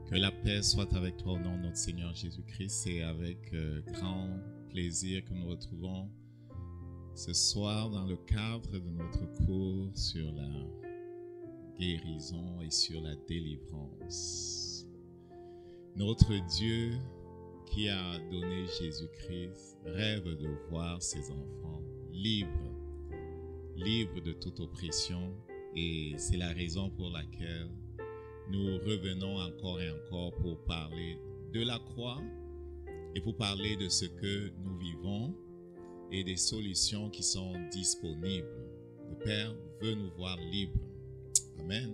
Que la paix soit avec toi au nom de notre Seigneur Jésus-Christ. C'est avec grand plaisir que nous retrouvons ce soir dans le cadre de notre cours sur la guérison et sur la délivrance. Notre Dieu qui a donné Jésus-Christ rêve de voir ses enfants libres de toute oppression, et c'est la raison pour laquelle nous revenons encore et encore pour parler de la croix et pour parler de ce que nous vivons et des solutions qui sont disponibles. Le Père veut nous voir libres. Amen.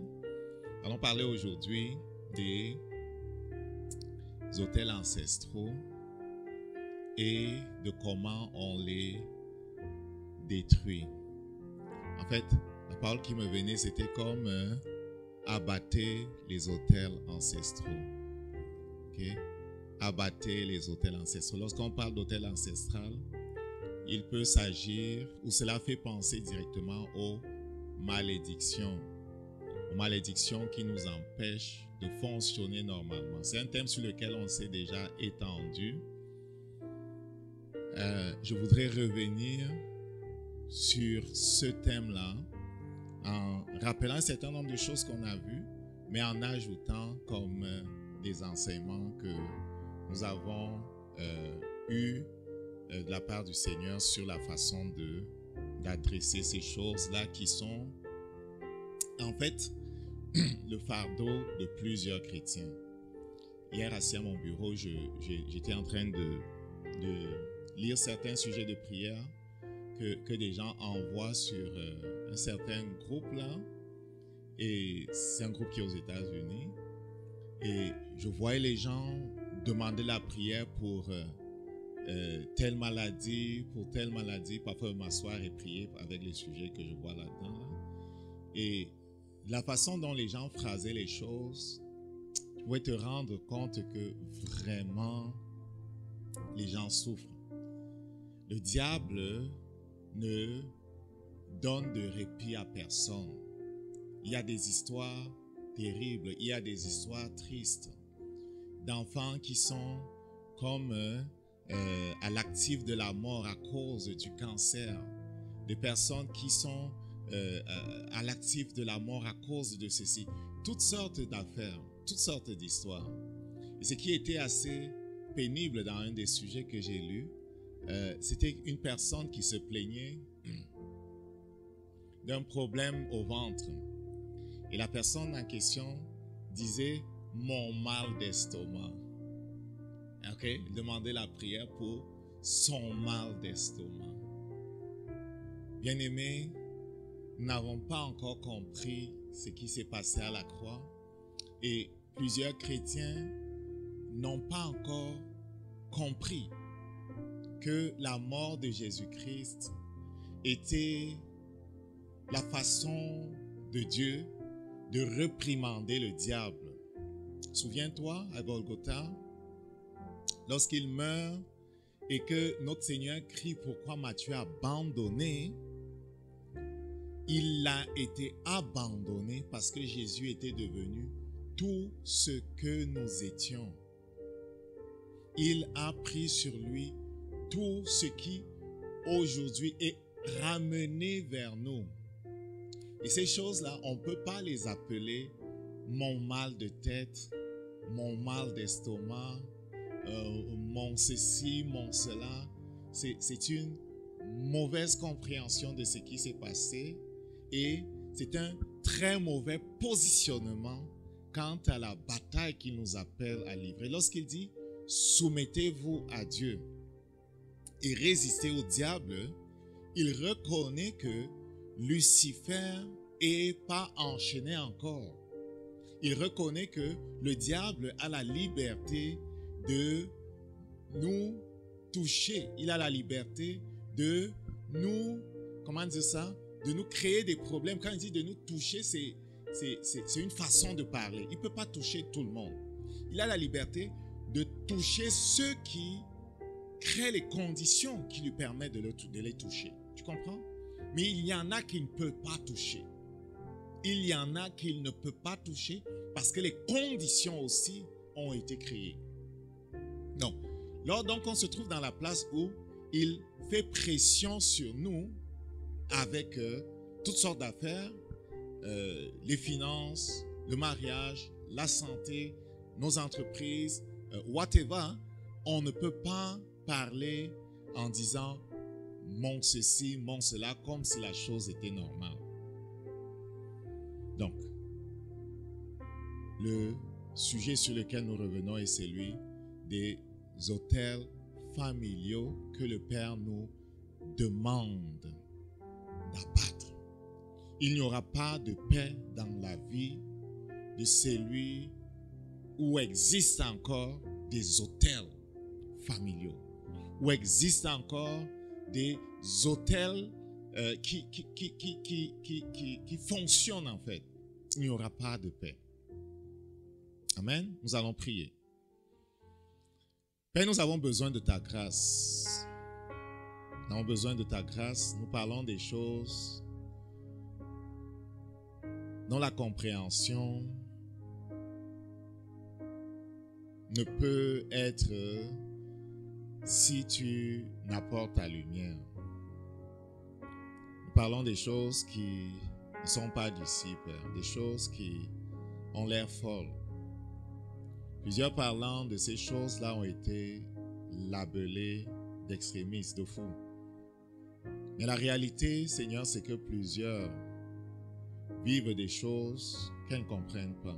Allons parler aujourd'hui des autels ancestraux et de comment on les détruit. En fait, la parole qui me venait, c'était comme abattez les autels ancestraux. Okay? Abattez les autels ancestraux. Lorsqu'on parle d'autel ancestral, il peut s'agir, ou cela fait penser directement aux malédictions qui nous empêchent de fonctionner normalement. C'est un thème sur lequel on s'est déjà étendu. Je voudrais revenir sur ce thème-là en rappelant un certain nombre de choses qu'on a vues, mais en ajoutant comme des enseignements que nous avons eus de la part du Seigneur sur la façon d'adresser ces choses-là qui sont en fait le fardeau de plusieurs chrétiens. Hier, assis à mon bureau, j'étais en train de lire certains sujets de prière que des gens envoient sur un certain groupe là, et c'est un groupe qui est aux États-Unis, et je voyais les gens demander la prière pour telle maladie, parfois m'asseoir et prier avec les sujets que je vois là-dedans là. Et la façon dont les gens phrasaient les choses, tu pouvais te rendre compte que vraiment les gens souffrent. Le diable ne donne de répit à personne. Il y a des histoires terribles, il y a des histoires tristes d'enfants qui sont comme à l'actif de la mort à cause du cancer, de personnes qui sont à l'actif de la mort à cause de ceci. Toutes sortes d'affaires, toutes sortes d'histoires. Et ce qui était assez pénible dans un des sujets que j'ai lus, c'était une personne qui se plaignait d'un problème au ventre. Et la personne en question disait « mon mal d'estomac ». Okay? Il demandait la prière pour son mal d'estomac. Bien-aimés, nous n'avons pas encore compris ce qui s'est passé à la croix, et plusieurs chrétiens n'ont pas encore compris que la mort de Jésus-Christ était la façon de Dieu de réprimander le diable. Souviens-toi, à Golgotha, lorsqu'il meurt et que notre Seigneur crie « Pourquoi m'as-tu abandonné ?» Il a été abandonné parce que Jésus était devenu tout ce que nous étions. Il a pris sur lui tout ce qui aujourd'hui est ramené vers nous. Et ces choses-là, on ne peut pas les appeler mon mal de tête, mon mal d'estomac, mon ceci, mon cela. C'est une mauvaise compréhension de ce qui s'est passé, et c'est un très mauvais positionnement quant à la bataille qu'il nous appelle à livrer. Lorsqu'il dit « soumettez-vous à Dieu » et résister au diable, il reconnaît que Lucifer n'est pas enchaîné encore. Il reconnaît que le diable a la liberté de nous toucher. Il a la liberté de nous, comment dire ça, de nous créer des problèmes. Quand il dit de nous toucher, c'est une façon de parler. Il ne peut pas toucher tout le monde. Il a la liberté de toucher ceux qui créent les conditions qui lui permettent de les toucher. Tu comprends? Mais il y en a qu'il ne peut pas toucher. Il y en a qu'il ne peut pas toucher parce que les conditions aussi ont été créés. Non. Là, donc, on se trouve dans la place où il fait pression sur nous avec toutes sortes d'affaires, les finances, le mariage, la santé, nos entreprises, whatever. On ne peut pas parler en disant mon ceci, mon cela, comme si la chose était normale. Donc, le sujet sur lequel nous revenons est celui des autels familiaux que le Père nous demande d'abattre. Il n'y aura pas de paix dans la vie de celui où existent encore des autels familiaux, où existent encore des autels qui fonctionnent en fait. Il n'y aura pas de paix. Amen. Nous allons prier. Père, nous avons besoin de ta grâce. Nous avons besoin de ta grâce. Nous parlons des choses dont la compréhension ne peut être si tu n'apportes ta lumière. Nous parlons des choses qui ne sont pas d'ici, Père, des choses qui ont l'air folles. Plusieurs parlant de ces choses-là ont été labellés d'extrémistes, de fous. Mais la réalité, Seigneur, c'est que plusieurs vivent des choses qu'elles ne comprennent pas.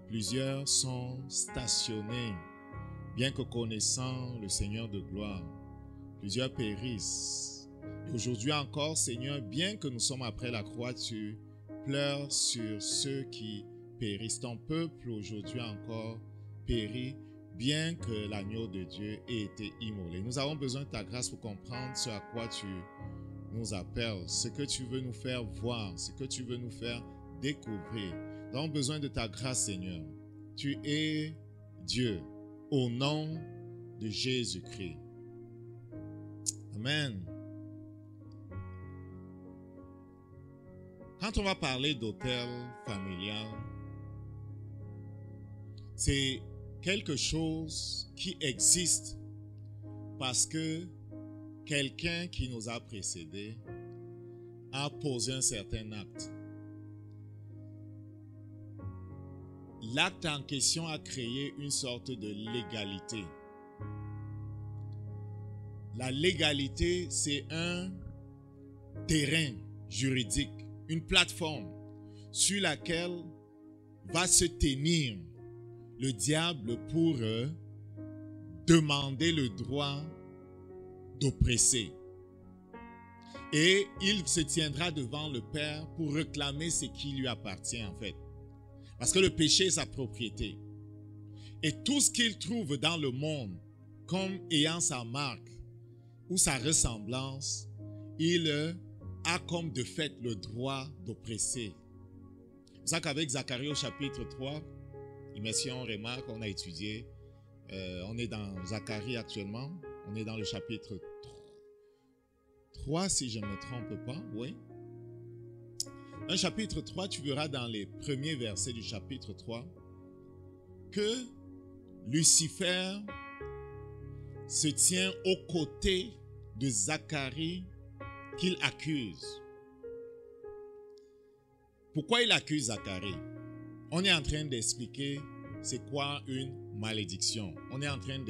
Plusieurs sont stationnés, bien que connaissant le Seigneur de gloire. Plusieurs périssent. Et aujourd'hui encore, Seigneur, bien que nous sommes après la croix, tu pleures sur ceux qui périssent. Ton peuple aujourd'hui encore périt, bien que l'agneau de Dieu ait été immolé. Nous avons besoin de ta grâce pour comprendre ce à quoi tu nous appelles, ce que tu veux nous faire voir, ce que tu veux nous faire découvrir. Nous avons besoin de ta grâce, Seigneur. Tu es Dieu, au nom de Jésus-Christ. Amen. Quand on va parler d'autel familial, c'est quelque chose qui existe parce que quelqu'un qui nous a précédés a posé un certain acte. L'acte en question a créé une sorte de légalité. La légalité, c'est un terrain juridique, une plateforme sur laquelle va se tenir le diable pour demander le droit d'oppresser. Et il se tiendra devant le Père pour réclamer ce qui lui appartient en fait. Parce que le péché est sa propriété. Et tout ce qu'il trouve dans le monde comme ayant sa marque ou sa ressemblance, il a comme de fait le droit d'oppresser. C'est pour ça qu'avec Zacharie au chapitre 3, immersion, remarque, on a étudié, on est dans Zacharie actuellement, on est dans le chapitre 3 si je ne me trompe pas, oui. Un chapitre 3, tu verras dans les premiers versets du chapitre 3 que Lucifer se tient aux côtés de Zacharie qu'il accuse. Pourquoi il accuse Zacharie? On est en train d'expliquer c'est quoi une malédiction. On est en train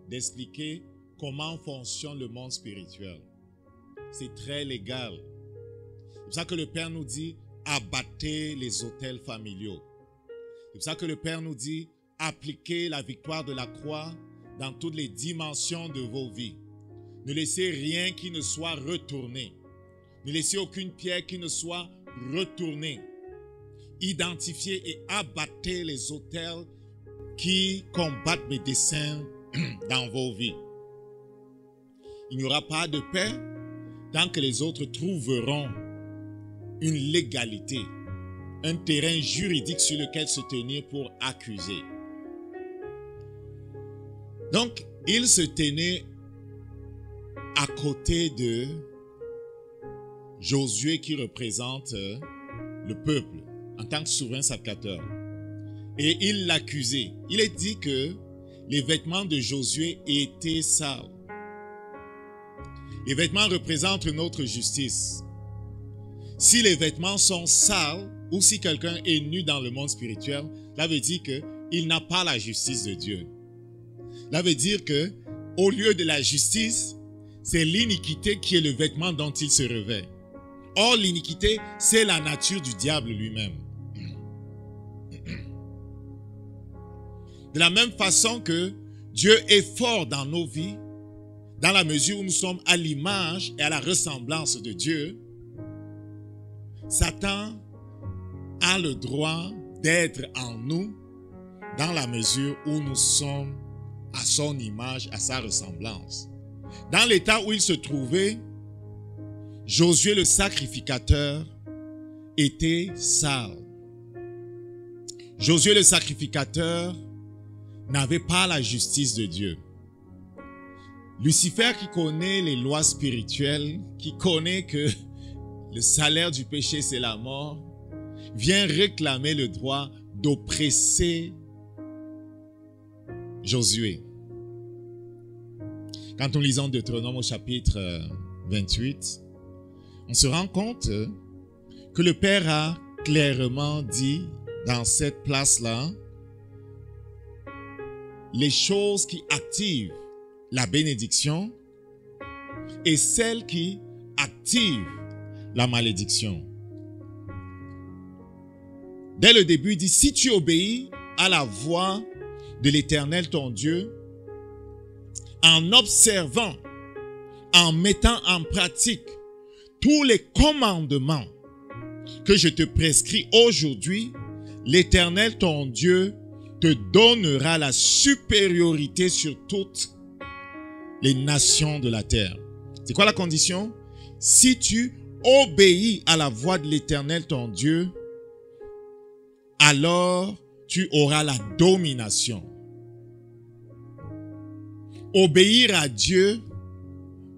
d'expliquer comment fonctionne le monde spirituel. C'est très légal. C'est pour ça que le Père nous dit abattez les autels familiaux. C'est pour ça que le Père nous dit appliquez la victoire de la croix dans toutes les dimensions de vos vies. Ne laissez rien qui ne soit retourné. Ne laissez aucune pierre qui ne soit retournée. Identifiez et abattez les autels qui combattent mes desseins dans vos vies. Il n'y aura pas de paix tant que les autres trouveront une légalité, un terrain juridique sur lequel se tenir pour accuser. Donc, il se tenait à côté de Josué qui représente le peuple en tant que souverain sacrificateur. et il l'accusait. Il est dit que les vêtements de Josué étaient sales. Les vêtements représentent notre justice. Si les vêtements sont sales ou si quelqu'un est nu dans le monde spirituel, cela veut dire qu'il n'a pas la justice de Dieu. Cela veut dire que au lieu de la justice, c'est l'iniquité qui est le vêtement dont il se revêt. Or, l'iniquité, c'est la nature du diable lui-même. De la même façon que Dieu est fort dans nos vies, dans la mesure où nous sommes à l'image et à la ressemblance de Dieu, Satan a le droit d'être en nous dans la mesure où nous sommes à son image, à sa ressemblance. Dans l'état où il se trouvait, Josué le sacrificateur était sale. Josué le sacrificateur n'avait pas la justice de Dieu. Lucifer, qui connaît les lois spirituelles, qui connaît que le salaire du péché c'est la mort, vient réclamer le droit d'oppresser Josué. Quand nous lisons Deutéronome au chapitre 28, on se rend compte que le Père a clairement dit dans cette place-là les choses qui activent la bénédiction et celles qui activent la malédiction. Dès le début, il dit, si tu obéis à la voix de l'Éternel ton Dieu, en observant, en mettant en pratique tous les commandements que je te prescris aujourd'hui, l'Éternel ton Dieu te donnera la supériorité sur toutes les nations de la terre. C'est quoi la condition? Si tu obéis à la voix de l'Éternel ton Dieu, alors tu auras la domination. Obéir à Dieu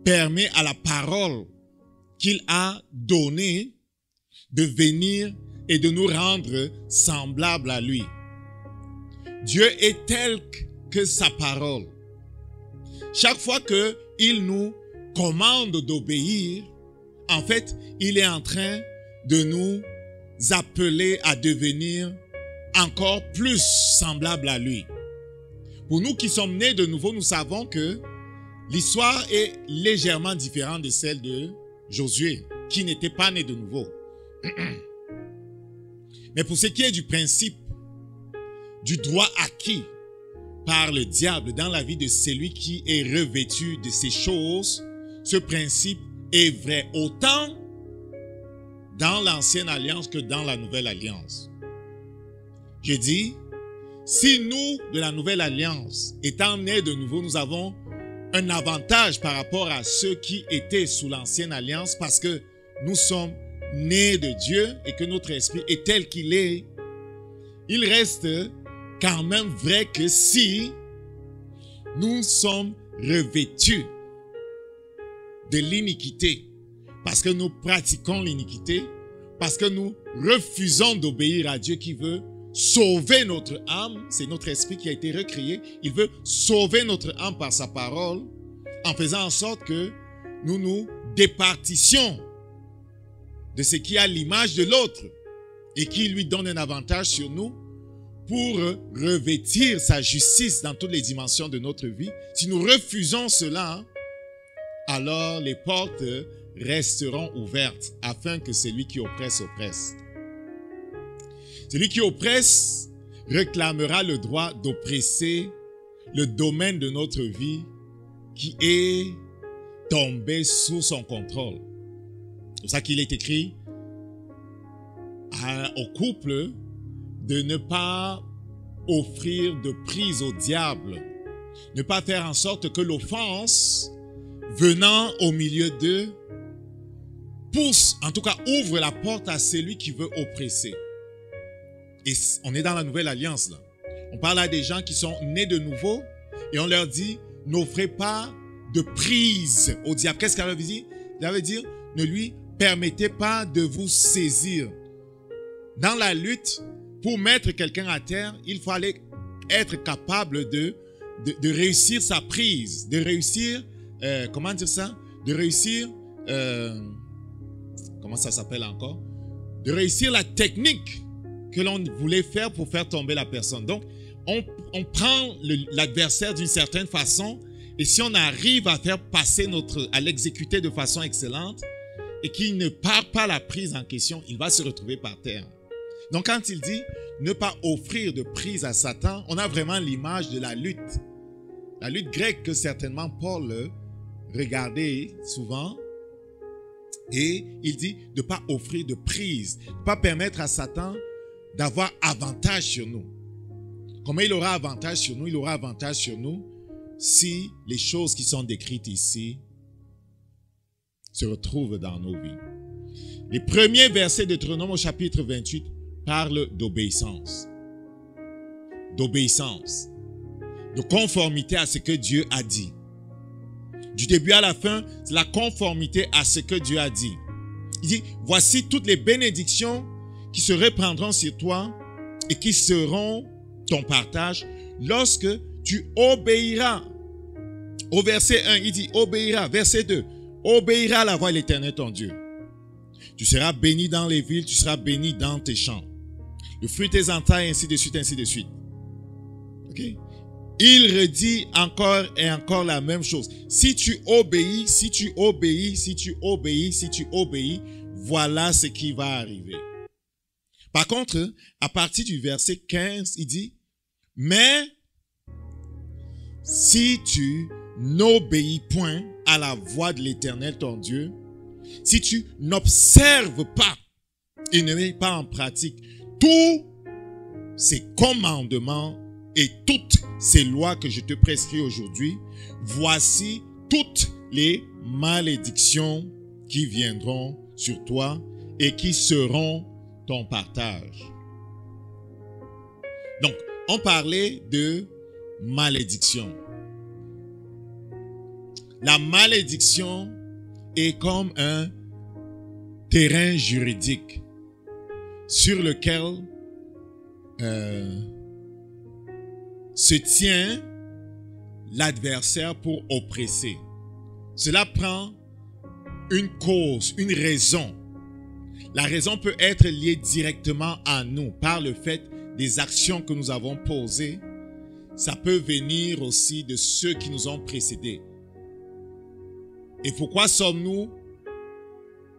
permet à la parole qu'il a donnée de venir et de nous rendre semblables à lui. Dieu est tel que sa parole. Chaque fois qu'il nous commande d'obéir, en fait, il est en train de nous appeler à devenir encore plus semblables à lui. Pour nous qui sommes nés de nouveau, nous savons que l'histoire est légèrement différente de celle de Josué, qui n'était pas né de nouveau. Mais pour ce qui est du principe, du droit acquis par le diable dans la vie de celui qui est revêtu de ces choses, ce principe est vrai autant dans l'ancienne alliance que dans la nouvelle alliance. Je dis, si nous, de la nouvelle alliance, étant nés de nouveau, nous avons un avantage par rapport à ceux qui étaient sous l'ancienne alliance parce que nous sommes nés de Dieu et que notre esprit est tel qu'il est, il reste quand même vrai que si nous sommes revêtus de l'iniquité, parce que nous pratiquons l'iniquité, parce que nous refusons d'obéir à Dieu qui veut sauver notre âme, c'est notre esprit qui a été recréé, il veut sauver notre âme par sa parole, en faisant en sorte que nous nous départissions de ce qui a l'image de l'autre et qui lui donne un avantage sur nous pour revêtir sa justice dans toutes les dimensions de notre vie. Si nous refusons cela, alors les portes resteront ouvertes afin que celui qui oppresse, oppresse. Celui qui oppresse réclamera le droit d'oppresser le domaine de notre vie qui est tombé sous son contrôle. C'est pour ça qu'il est écrit au couple de ne pas offrir de prise au diable, ne pas faire en sorte que l'offense venant au milieu d'eux pousse, en tout cas ouvre la porte à celui qui veut oppresser. Et on est dans la nouvelle alliance là. On parle à des gens qui sont nés de nouveau et on leur dit, n'offrez pas de prise au diable. Qu'est-ce qu'elle veut dire? Ça veut dire, ne lui permettez pas de vous saisir. Dans la lutte, pour mettre quelqu'un à terre, il fallait être capable de réussir sa prise, de réussir, comment dire ça? De réussir, comment ça s'appelle encore? De réussir la technique que l'on voulait faire pour faire tomber la personne. Donc, on prend l'adversaire d'une certaine façon, et si on arrive à faire passer à l'exécuter de façon excellente, et qu'il ne part pas la prise en question, il va se retrouver par terre. Donc, quand il dit ne pas offrir de prise à Satan, on a vraiment l'image de la lutte. La lutte grecque que certainement Paul regardait souvent. Et il dit de ne pas offrir de prise, de ne pas permettre à Satan d'avoir avantage sur nous. Comment il aura avantage sur nous? Il aura avantage sur nous si les choses qui sont décrites ici se retrouvent dans nos vies. Les premiers versets de Deutéronome au chapitre 28 parlent d'obéissance. D'obéissance. De conformité à ce que Dieu a dit. Du début à la fin, c'est la conformité à ce que Dieu a dit. Il dit, voici toutes les bénédictions qui se répandront sur toi et qui seront ton partage lorsque tu obéiras. Au verset 1, il dit, obéiras. Verset 2, obéiras à la voix de l'Éternel ton Dieu. Tu seras béni dans les villes, tu seras béni dans tes champs. Le fruit de tes entrailles, ainsi de suite, ainsi de suite. Ok? Il redit encore et encore la même chose. Si tu obéis, si tu obéis, si tu obéis, si tu obéis, voilà ce qui va arriver. Par contre, à partir du verset 15, il dit, mais si tu n'obéis point à la voix de l'Éternel ton Dieu, si tu n'observes pas et ne mets pas en pratique tous ces commandements et toutes ces lois que je te prescris aujourd'hui, voici toutes les malédictions qui viendront sur toi et qui seront ton partage. Donc, on parlait de malédiction. La malédiction est comme un terrain juridique sur lequel se tient l'adversaire pour oppresser. Cela prend une cause, une raison. La raison peut être liée directement à nous par le fait des actions que nous avons posées. Ça peut venir aussi de ceux qui nous ont précédés. Et pourquoi sommes-nous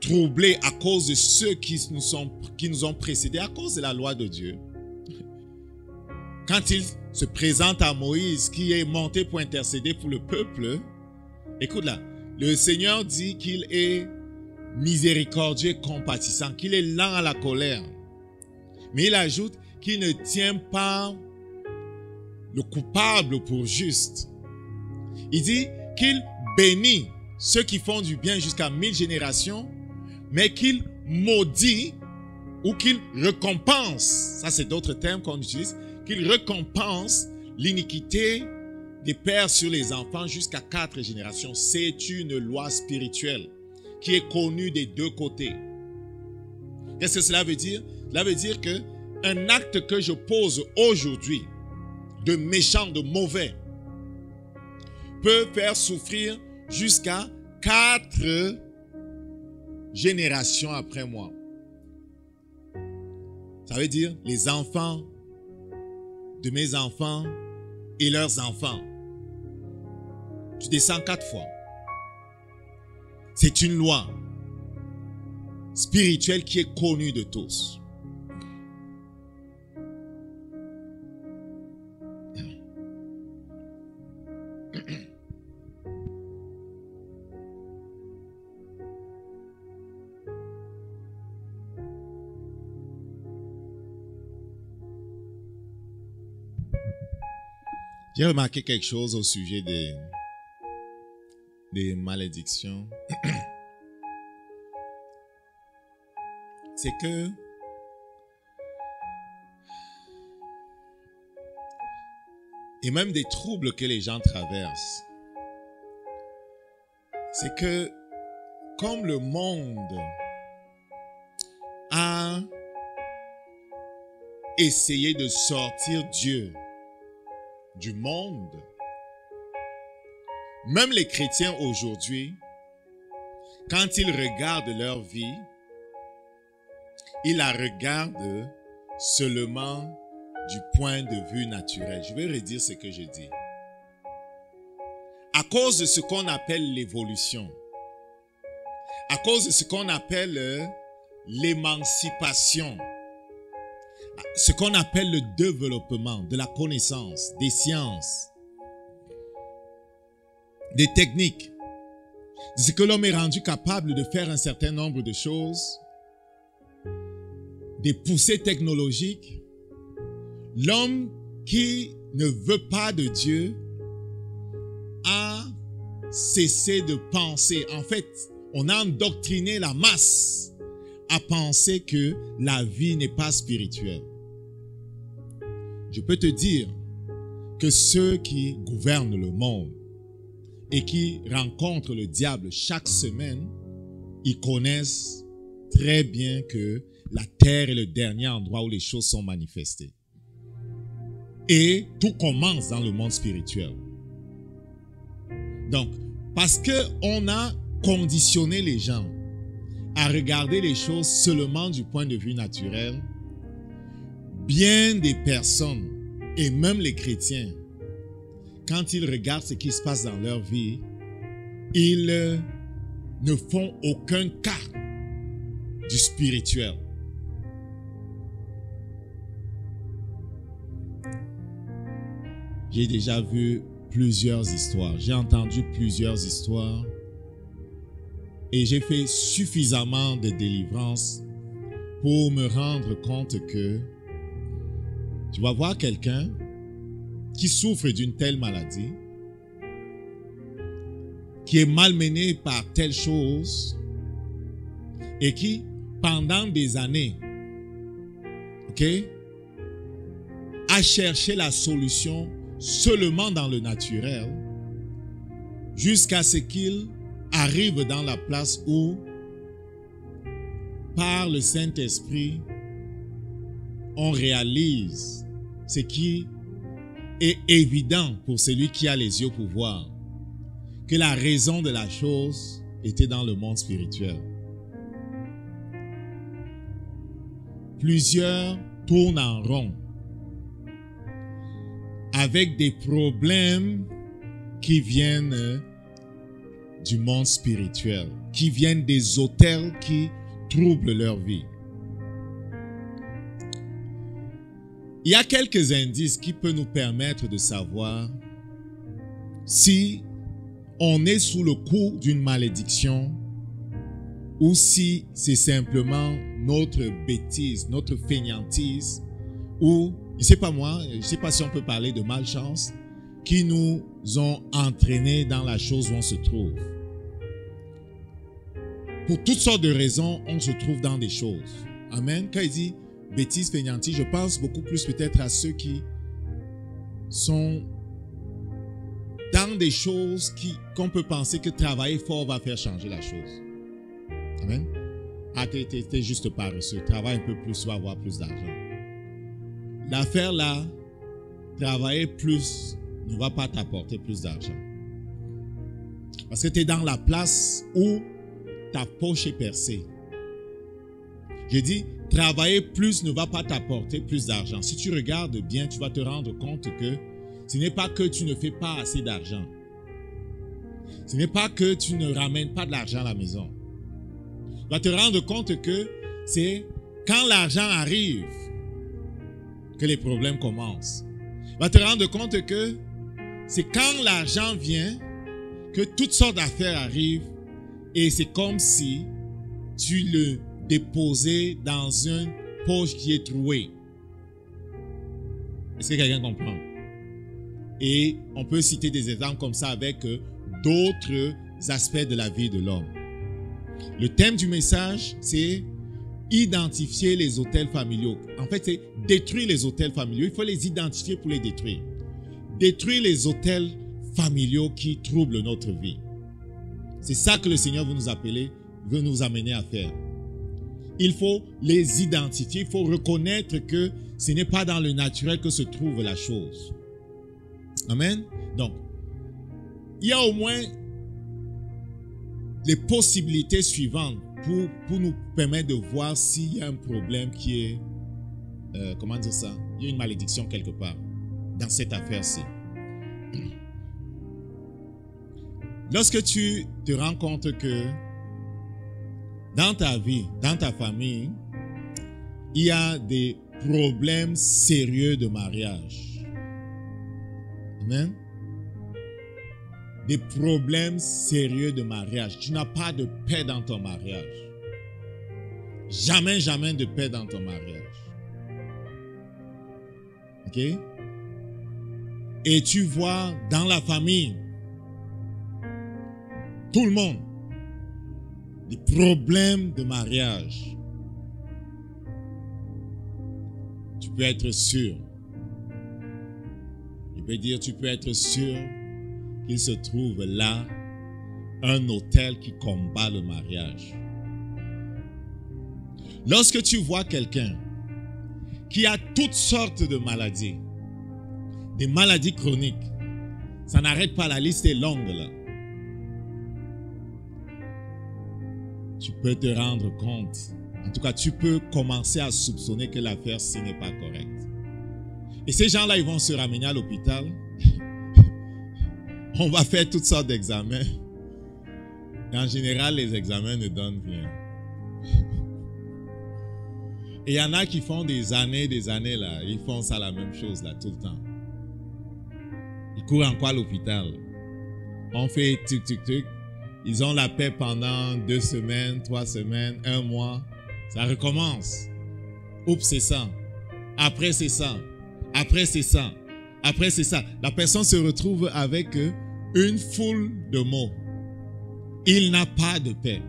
troublés à cause de ceux qui nous ont précédés, à cause de la loi de Dieu? Quand il se présente à Moïse qui est monté pour intercéder pour le peuple, écoute là, le Seigneur dit qu'il est miséricordieux et compatissant, qu'il est lent à la colère. Mais il ajoute qu'il ne tient pas le coupable pour juste. Il dit qu'il bénit ceux qui font du bien jusqu'à 1000 générations, mais qu'il maudit ou qu'il récompense, ça c'est d'autres termes qu'on utilise, qu'il récompense l'iniquité des pères sur les enfants jusqu'à 4 générations. C'est une loi spirituelle qui est connue des deux côtés. Qu'est-ce que cela veut dire? Cela veut dire que un acte que je pose aujourd'hui, de méchant, de mauvais, peut faire souffrir jusqu'à 4 générations après moi. Ça veut dire les enfants de mes enfants et leurs enfants. Tu descends 4 fois. C'est une loi spirituelle qui est connue de tous. J'ai remarqué quelque chose au sujet des malédictions. C'est que et même des troubles que les gens traversent, c'est que comme le monde a essayer de sortir Dieu du monde. Même les chrétiens aujourd'hui, quand ils regardent leur vie, ils la regardent seulement du point de vue naturel. Je vais redire ce que je dis. À cause de ce qu'on appelle l'évolution, à cause de ce qu'on appelle l'émancipation, ce qu'on appelle le développement de la connaissance, des sciences, des techniques, c'est que l'homme est rendu capable de faire un certain nombre de choses, des poussées technologiques. L'homme qui ne veut pas de Dieu a cessé de penser. En fait, on a endoctriné la masse à penser que la vie n'est pas spirituelle. Je peux te dire que ceux qui gouvernent le monde et qui rencontrent le diable chaque semaine, ils connaissent très bien que la terre est le dernier endroit où les choses sont manifestées. Et tout commence dans le monde spirituel. Donc, parce qu'on a conditionné les gens à regarder les choses seulement du point de vue naturel, bien des personnes, et même les chrétiens, quand ils regardent ce qui se passe dans leur vie, ils ne font aucun cas du spirituel. J'ai déjà vu plusieurs histoires, j'ai entendu plusieurs histoires et j'ai fait suffisamment de délivrance pour me rendre compte que tu vas voir quelqu'un qui souffre d'une telle maladie, qui est malmené par telle chose et qui, pendant des années, a cherché la solution seulement dans le naturel jusqu'à ce qu'il arrive dans la place où, par le Saint-Esprit, on réalise ce qui est évident pour celui qui a les yeux pour voir, que la raison de la chose était dans le monde spirituel. Plusieurs tournent en rond avec des problèmes qui viennent du monde spirituel, qui viennent des autels qui troublent leur vie. Il y a quelques indices qui peuvent nous permettre de savoir si on est sous le coup d'une malédiction ou si c'est simplement notre bêtise, notre fainéantise ou, je ne sais pas moi, je ne sais pas si on peut parler de malchance qui nous ont entraînés dans la chose où on se trouve. Pour toutes sortes de raisons, on se trouve dans des choses. Amen. Quand il dit bêtise, fainéantise, je pense beaucoup plus peut-être à ceux qui sont dans des choses qu'on peut penser que travailler fort va faire changer la chose. Amen. Ah, t'es juste paresseux. Travaille un peu plus, tu vas avoir plus d'argent. L'affaire là, travailler plus ne va pas t'apporter plus d'argent. Parce que tu es dans la place où ta poche est percée. Je dis, travailler plus ne va pas t'apporter plus d'argent. Si tu regardes bien, tu vas te rendre compte que ce n'est pas que tu ne fais pas assez d'argent. Ce n'est pas que tu ne ramènes pas de l'argent à la maison. Tu vas te rendre compte que c'est quand l'argent arrive que les problèmes commencent. Tu vas te rendre compte que c'est quand l'argent vient que toutes sortes d'affaires arrivent et c'est comme si tu le déposais dans une poche qui est trouée. Est-ce que quelqu'un comprend? Et on peut citer des exemples comme ça avec d'autres aspects de la vie de l'homme. Le thème du message, c'est identifier les autels familiaux. En fait, c'est détruire les autels familiaux. Il faut les identifier pour les détruire. Détruire les autels familiaux qui troublent notre vie. C'est ça que le Seigneur veut nous appeler, veut nous amener à faire. il faut les identifier, il faut reconnaître que ce n'est pas dans le naturel que se trouve la chose. Amen. Donc, il y a au moins les possibilités suivantes pour nous permettre de voir s'il y a un problème qui est, comment dire ça, il y a une malédiction quelque part dans cette affaire-ci. Lorsque tu te rends compte que dans ta vie, dans ta famille, il y a des problèmes sérieux de mariage. Amen. Des problèmes sérieux de mariage. Tu n'as pas de paix dans ton mariage. Jamais, jamais de paix dans ton mariage. Ok? Et tu vois dans la famille, tout le monde, des problèmes de mariage. Tu peux être sûr. Je peux dire, tu peux être sûr qu'il se trouve là un autel qui combat le mariage. Lorsque tu vois quelqu'un qui a toutes sortes de maladies, des maladies chroniques, ça n'arrête pas, la liste est longue là. Tu peux te rendre compte, en tout cas tu peux commencer à soupçonner que l'affaire ci n'est pas correcte. Et ces gens-là, ils vont se ramener à l'hôpital. On va faire toutes sortes d'examens. Et en général, les examens ne donnent rien. Et il y en a qui font des années là, ils font ça la même chose là tout le temps. Ils courent encore à l'hôpital. On fait tuk tuk tuk. Ils ont la paix pendant 2 semaines, 3 semaines, 1 mois. Ça recommence. Oups, c'est ça. Après, c'est ça. Après, c'est ça. Après, c'est ça. La personne se retrouve avec une foule de mots. Il n'a pas de paix.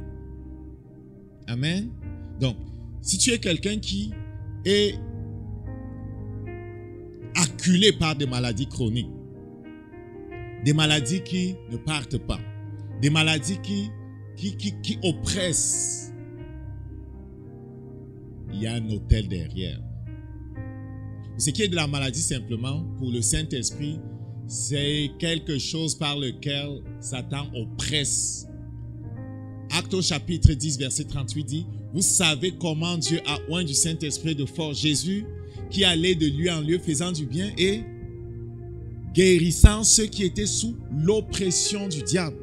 Amen. Donc, si tu es quelqu'un qui est acculé par des maladies chroniques, des maladies qui ne partent pas, des maladies qui oppressent, il y a un autel derrière. Ce qui est de la maladie simplement, pour le Saint-Esprit, c'est quelque chose par lequel Satan oppresse. Actes au chapitre 10, verset 38 dit, « Vous savez comment Dieu a oint du Saint-Esprit de force Jésus, qui allait de lieu en lieu faisant du bien et guérissant ceux qui étaient sous l'oppression du diable. »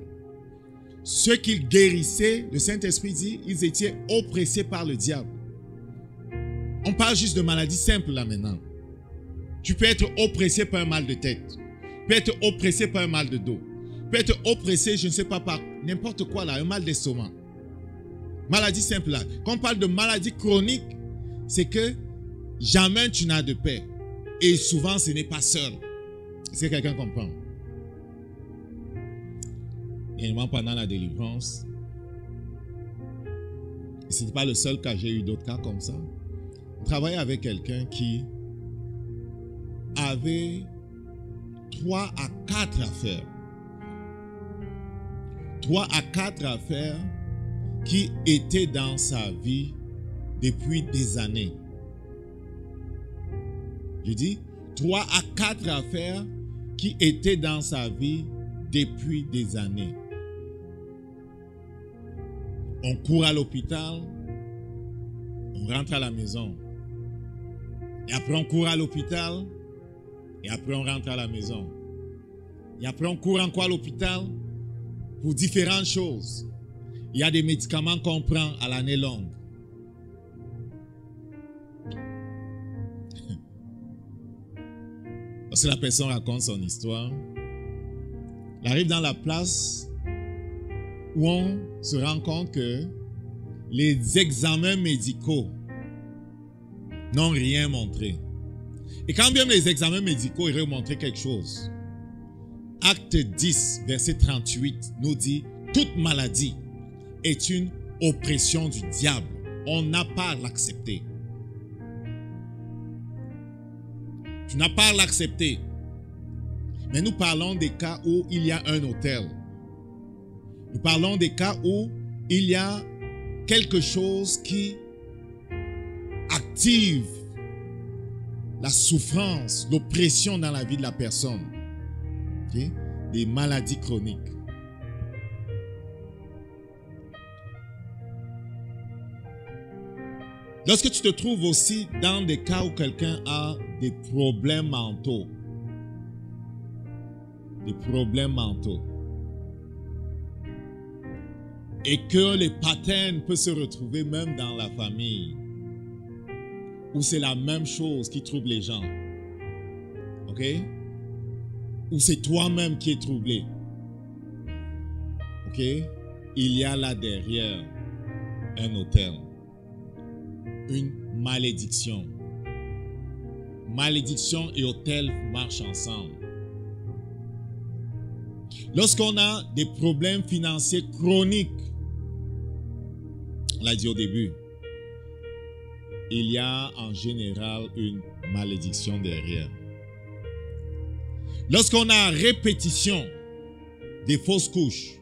Ceux qu'il guérissait, le Saint-Esprit dit, ils étaient oppressés par le diable. On parle juste de maladies simples là maintenant. Tu peux être oppressé par un mal de tête. Tu peux être oppressé par un mal de dos. Tu peux être oppressé, je ne sais pas, par n'importe quoi là, un mal d'estomac. Maladie simple là. Quand on parle de maladie chronique, c'est que jamais tu n'as de paix. Et souvent ce n'est pas seul. Est-ce que quelqu'un comprend? Également pendant la délivrance, ce n'était pas le seul cas, j'ai eu d'autres cas comme ça. On travaillait avec quelqu'un qui avait 3 à 4 affaires. 3 à 4 affaires qui étaient dans sa vie depuis des années. Je dis 3 à 4 affaires qui étaient dans sa vie depuis des années. On court à l'hôpital, on rentre à la maison. Et après on court à l'hôpital, et après on rentre à la maison. Et après on court encore à l'hôpital pour différentes choses. Il y a des médicaments qu'on prend à l'année longue. Lorsque la personne raconte son histoire, elle arrive dans la place où on se rend compte que les examens médicaux n'ont rien montré. Et quand bien les examens médicaux auraient montré quelque chose, Acte 10, verset 38 nous dit « Toute maladie est une oppression du diable. On n'a pas à l'accepter. » Tu n'as pas à l'accepter. Mais nous parlons des cas où il y a un autel. Nous parlons des cas où il y a quelque chose qui active la souffrance, l'oppression dans la vie de la personne. Okay? Des maladies chroniques. Lorsque tu te trouves aussi dans des cas où quelqu'un a des problèmes mentaux, et que les patterns peuvent se retrouver même dans la famille, où c'est la même chose qui trouble les gens, ok? Ou c'est toi-même qui es troublé, ok? Il y a là derrière un autel, une malédiction. Malédiction et autel marchent ensemble. Lorsqu'on a des problèmes financiers chroniques, on l'a dit au début, il y a en général une malédiction derrière. Lorsqu'on a répétition des fausses couches,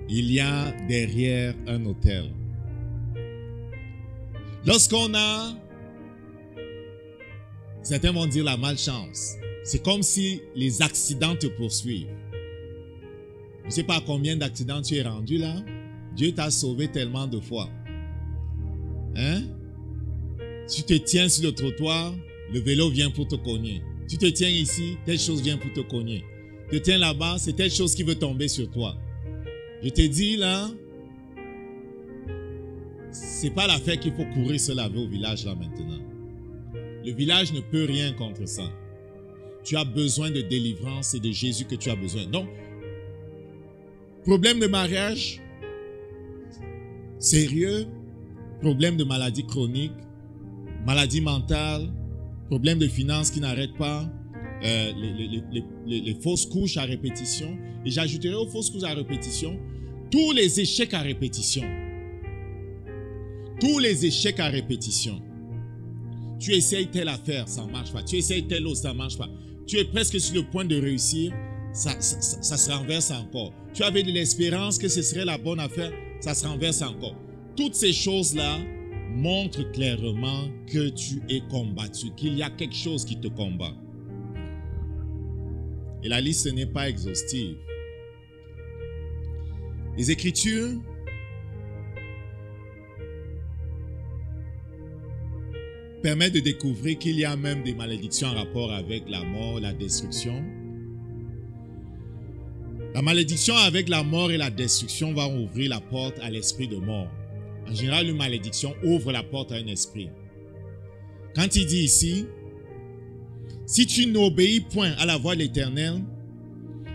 il y a derrière un autel. Lorsqu'on a, certains vont dire la malchance, c'est comme si les accidents te poursuivent. Je ne sais pas combien d'accidents tu es rendu là. Dieu t'a sauvé tellement de fois. Hein? Tu te tiens sur le trottoir, le vélo vient pour te cogner. Tu te tiens ici, telle chose vient pour te cogner. Tu te tiens là-bas, c'est telle chose qui veut tomber sur toi. Je te dis là, c'est pas l'affaire qu'il faut courir se laver au village là maintenant. Le village ne peut rien contre ça. Tu as besoin de délivrance, c'est de Jésus que tu as besoin. Donc, problème de mariage, sérieux, problème de maladie chronique, maladie mentale, problème de finances qui n'arrêtent pas, les fausses couches à répétition. Et j'ajouterai aux fausses couches à répétition, tous les échecs à répétition. Tous les échecs à répétition. Tu essayes telle affaire, ça ne marche pas. Tu essayes telle autre, ça ne marche pas. Tu es presque sur le point de réussir, ça se renverse encore. Tu avais de l'espérance que ce serait la bonne affaire, ça se renverse encore. Toutes ces choses-là montrent clairement que tu es combattu, qu'il y a quelque chose qui te combat. Et la liste n'est pas exhaustive. Les Écritures permettent de découvrir qu'il y a même des malédictions en rapport avec la mort, la destruction. La malédiction avec la mort et la destruction va ouvrir la porte à l'esprit de mort. En général, une malédiction ouvre la porte à un esprit. Quand il dit ici, si tu n'obéis point à la voix de l'Éternel,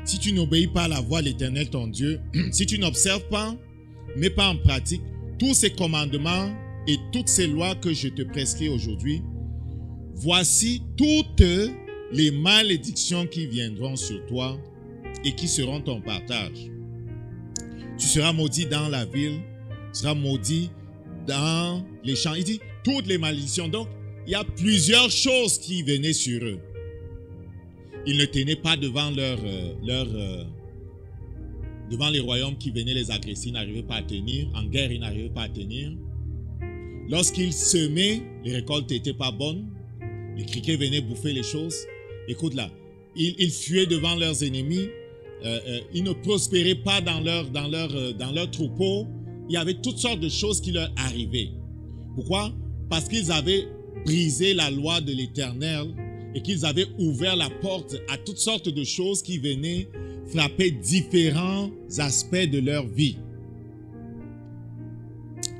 si tu n'obéis pas à la voix de l'Éternel ton Dieu, si tu n'observes pas, mets pas en pratique tous ces commandements et toutes ces lois que je te prescris aujourd'hui, voici toutes les malédictions qui viendront sur toi et qui seront ton partage. Tu seras maudit dans la ville, tu seras maudit dans les champs. Il dit toutes les malédictions. Donc, il y a plusieurs choses qui venaient sur eux. Ils ne tenaient pas devant devant les royaumes qui venaient les agresser, ils n'arrivaient pas à tenir. En guerre, ils n'arrivaient pas à tenir. Lorsqu'ils semaient, les récoltes n'étaient pas bonnes. Les criquets venaient bouffer les choses. Écoute là, ils fuyaient devant leurs ennemis. Ils ne prospéraient pas dans leur troupeau. Il y avait toutes sortes de choses qui leur arrivaient. Pourquoi? Parce qu'ils avaient brisé la loi de l'Éternel et qu'ils avaient ouvert la porte à toutes sortes de choses qui venaient frapper différents aspects de leur vie.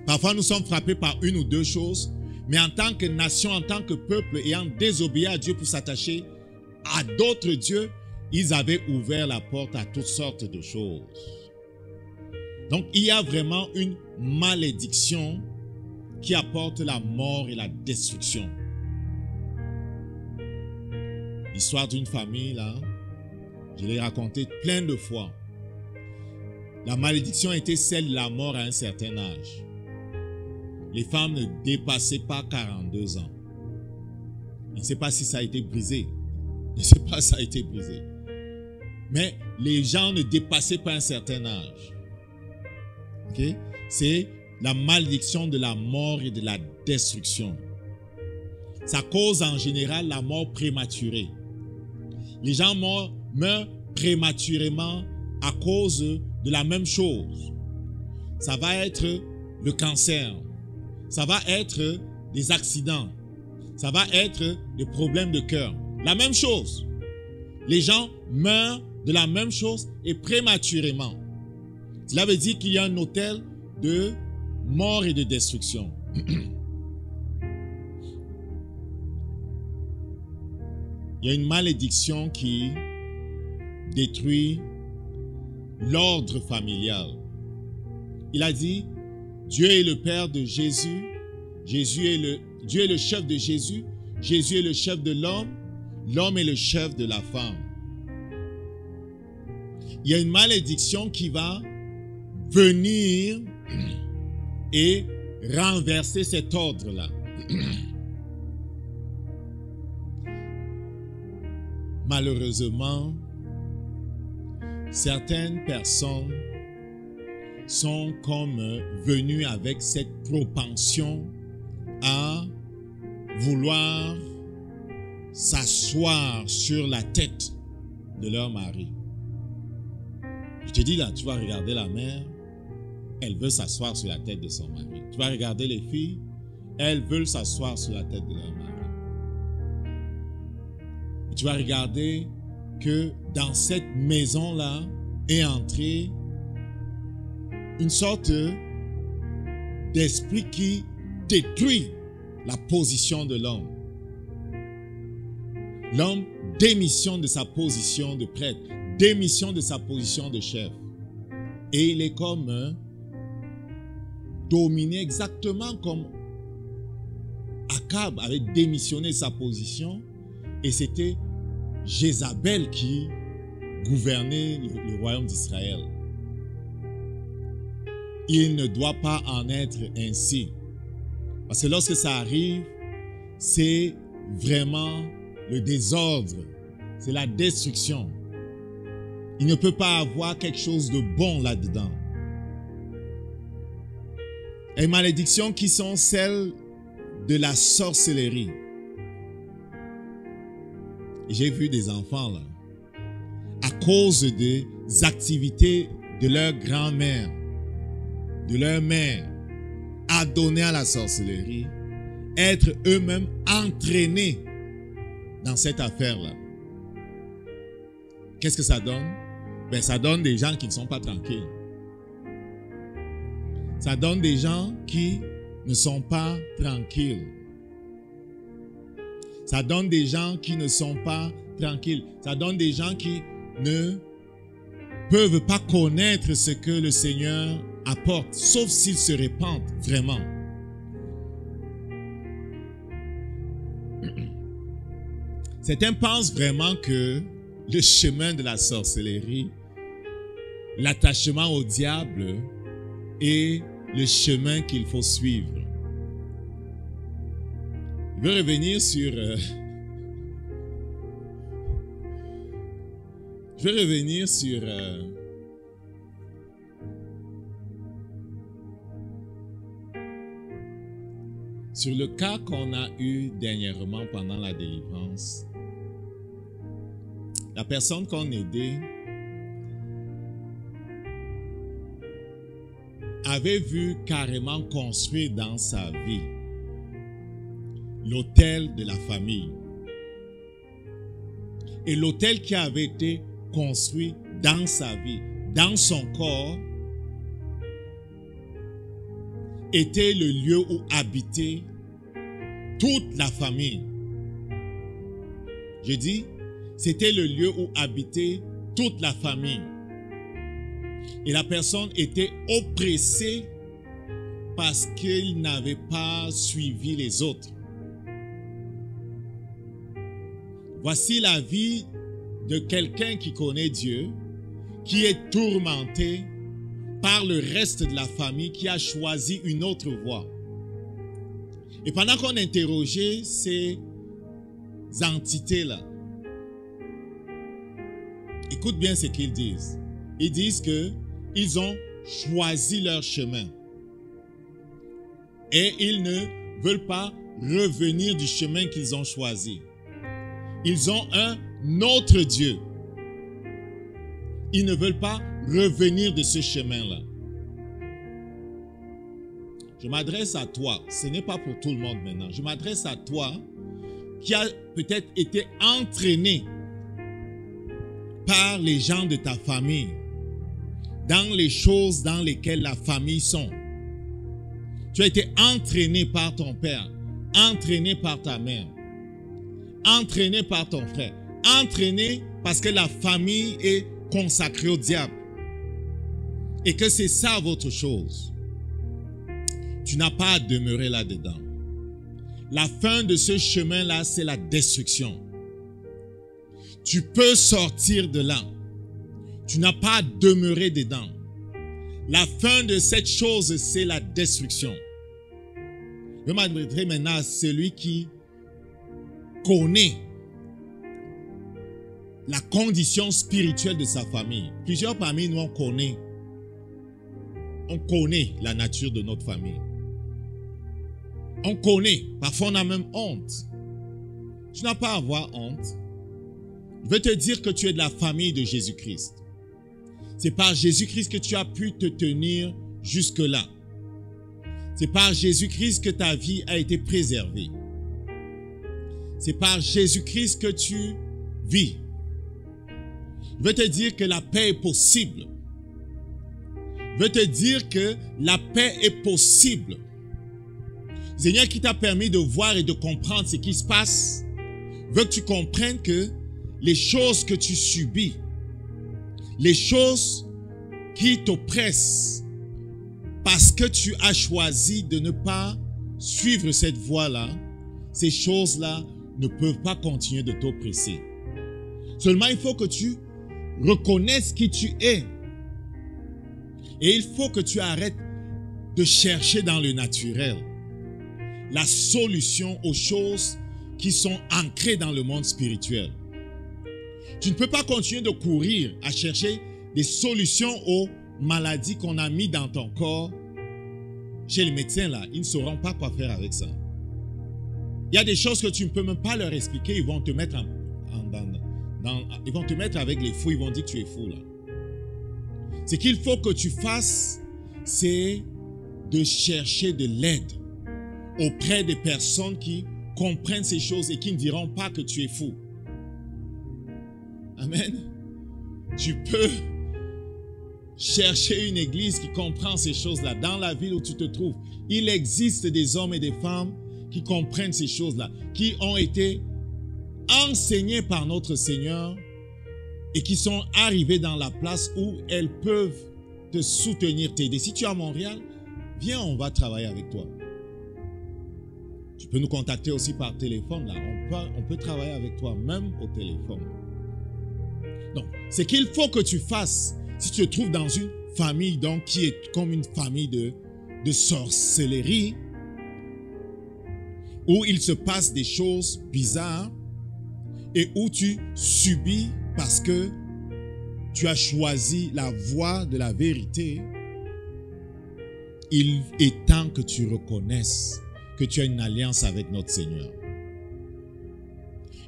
Parfois, nous sommes frappés par une ou deux choses, mais en tant que nation, en tant que peuple, ayant désobéi à Dieu pour s'attacher à d'autres dieux, ils avaient ouvert la porte à toutes sortes de choses. Donc, il y a vraiment une malédiction qui apporte la mort et la destruction. L'histoire d'une famille, là, je l'ai raconté plein de fois. La malédiction était celle de la mort à un certain âge. Les femmes ne dépassaient pas 42 ans. Je ne sais pas si ça a été brisé. Je ne sais pas si ça a été brisé. Mais les gens ne dépassaient pas un certain âge. Okay? C'est la malédiction de la mort et de la destruction. Ça cause en général la mort prématurée. Les gens meurent prématurément à cause de la même chose. Ça va être le cancer. Ça va être des accidents. Ça va être des problèmes de cœur. La même chose. Les gens meurent de la même chose et prématurément. Cela veut dire qu'il y a un autel de mort et de destruction. Il y a une malédiction qui détruit l'ordre familial. Il a dit, Dieu est le père de Jésus, Dieu est le chef de Jésus, Jésus est le chef de l'homme, l'homme est le chef de la femme. Il y a une malédiction qui va venir et renverser cet ordre-là. Malheureusement, certaines personnes sont comme venues avec cette propension à vouloir s'asseoir sur la tête de leur mari. Je te dis là, tu vas regarder la mère, elle veut s'asseoir sur la tête de son mari. Tu vas regarder les filles, elles veulent s'asseoir sur la tête de leur mari. Et tu vas regarder que dans cette maison-là est entrée une sorte d'esprit qui détruit la position de l'homme. L'homme démissionne de sa position de prêtre, démissionne de sa position de chef. Et il est comme dominé exactement comme Akab avait démissionné de sa position et c'était Jézabel qui gouvernait le royaume d'Israël. Il ne doit pas en être ainsi. Parce que lorsque ça arrive, c'est vraiment le désordre, c'est la destruction. Il ne peut pas avoir quelque chose de bon là-dedans. Les malédictions qui sont celles de la sorcellerie. J'ai vu des enfants là, à cause des activités de leur grand-mère, de leur mère, adonnés à la sorcellerie, être eux-mêmes entraînés dans cette affaire-là. Qu'est-ce que ça donne? Ben, ça donne des gens qui ne sont pas tranquilles. Ça donne des gens qui ne sont pas tranquilles. Ça donne des gens qui ne sont pas tranquilles. Ça donne des gens qui ne peuvent pas connaître ce que le Seigneur apporte, sauf s'ils se répandent vraiment. Certains pensent vraiment que le chemin de la sorcellerie, l'attachement au diable est le chemin qu'il faut suivre. Je veux revenir sur le cas qu'on a eu dernièrement pendant la délivrance. La personne qu'on aidait avait vu carrément construire dans sa vie l'autel de la famille. Et l'autel qui avait été construit dans sa vie, dans son corps, était le lieu où habitait toute la famille. Je dis, c'était le lieu où habitait toute la famille. Et la personne était oppressée parce qu'il n'avait pas suivi les autres. Voici la vie de quelqu'un qui connaît Dieu, qui est tourmenté par le reste de la famille qui a choisi une autre voie. Et pendant qu'on interrogeait ces entités-là, écoute bien ce qu'ils disent. Ils disent qu'ils ont choisi leur chemin. Et ils ne veulent pas revenir du chemin qu'ils ont choisi. Ils ont un autre Dieu. Ils ne veulent pas revenir de ce chemin-là. Je m'adresse à toi. Ce n'est pas pour tout le monde maintenant. Je m'adresse à toi qui a peut-être été entraîné par les gens de ta famille dans les choses dans lesquelles la famille sont. Tu as été entraîné par ton père, entraîné par ta mère, entraîné par ton frère, entraîné parce que la famille est consacrée au diable et que c'est ça votre chose. Tu n'as pas à demeurer là-dedans. La fin de ce chemin-là, c'est la destruction. Tu peux sortir de là. Tu n'as pas à demeurer dedans. La fin de cette chose, c'est la destruction. Je m'adresserai maintenant à celui qui connaît la condition spirituelle de sa famille. Plusieurs parmi nous, on connaît la nature de notre famille. On connaît, parfois on a même honte. Tu n'as pas à avoir honte. Je veux te dire que tu es de la famille de Jésus-Christ. C'est par Jésus-Christ que tu as pu te tenir jusque-là. C'est par Jésus-Christ que ta vie a été préservée. C'est par Jésus-Christ que tu vis. Je veux te dire que la paix est possible. Je veux te dire que la paix est possible. Le Seigneur qui t'a permis de voir et de comprendre ce qui se passe, veut que tu comprennes que les choses que tu subis, les choses qui t'oppressent, parce que tu as choisi de ne pas suivre cette voie-là, ces choses-là ne peuvent pas continuer de t'oppresser. Seulement, il faut que tu reconnaisses qui tu es. Et il faut que tu arrêtes de chercher dans le naturel la solution aux choses qui sont ancrées dans le monde spirituel. Tu ne peux pas continuer de courir à chercher des solutions aux maladies qu'on a mis dans ton corps. Chez les médecins, là, ils ne sauront pas quoi faire avec ça. Il y a des choses que tu ne peux même pas leur expliquer. Ils vont te mettre ils vont te mettre avec les fous. Ils vont dire que tu es fou, là. Ce qu'il faut que tu fasses, c'est de chercher de l'aide auprès des personnes qui comprennent ces choses et qui ne diront pas que tu es fou. Amen. Tu peux chercher une église qui comprend ces choses-là. Dans la ville où tu te trouves, il existe des hommes et des femmes qui comprennent ces choses-là, qui ont été enseignés par notre Seigneur et qui sont arrivés dans la place où elles peuvent te soutenir, t'aider. Si tu es à Montréal, viens, on va travailler avec toi. Tu peux nous contacter aussi par téléphone. Là. On peut travailler avec toi, même au téléphone. Donc, ce qu'il faut que tu fasses, si tu te trouves dans une famille donc, qui est comme une famille de sorcellerie, où il se passe des choses bizarres et où tu subis parce que tu as choisi la voie de la vérité, il est temps que tu reconnaisses que tu as une alliance avec notre Seigneur.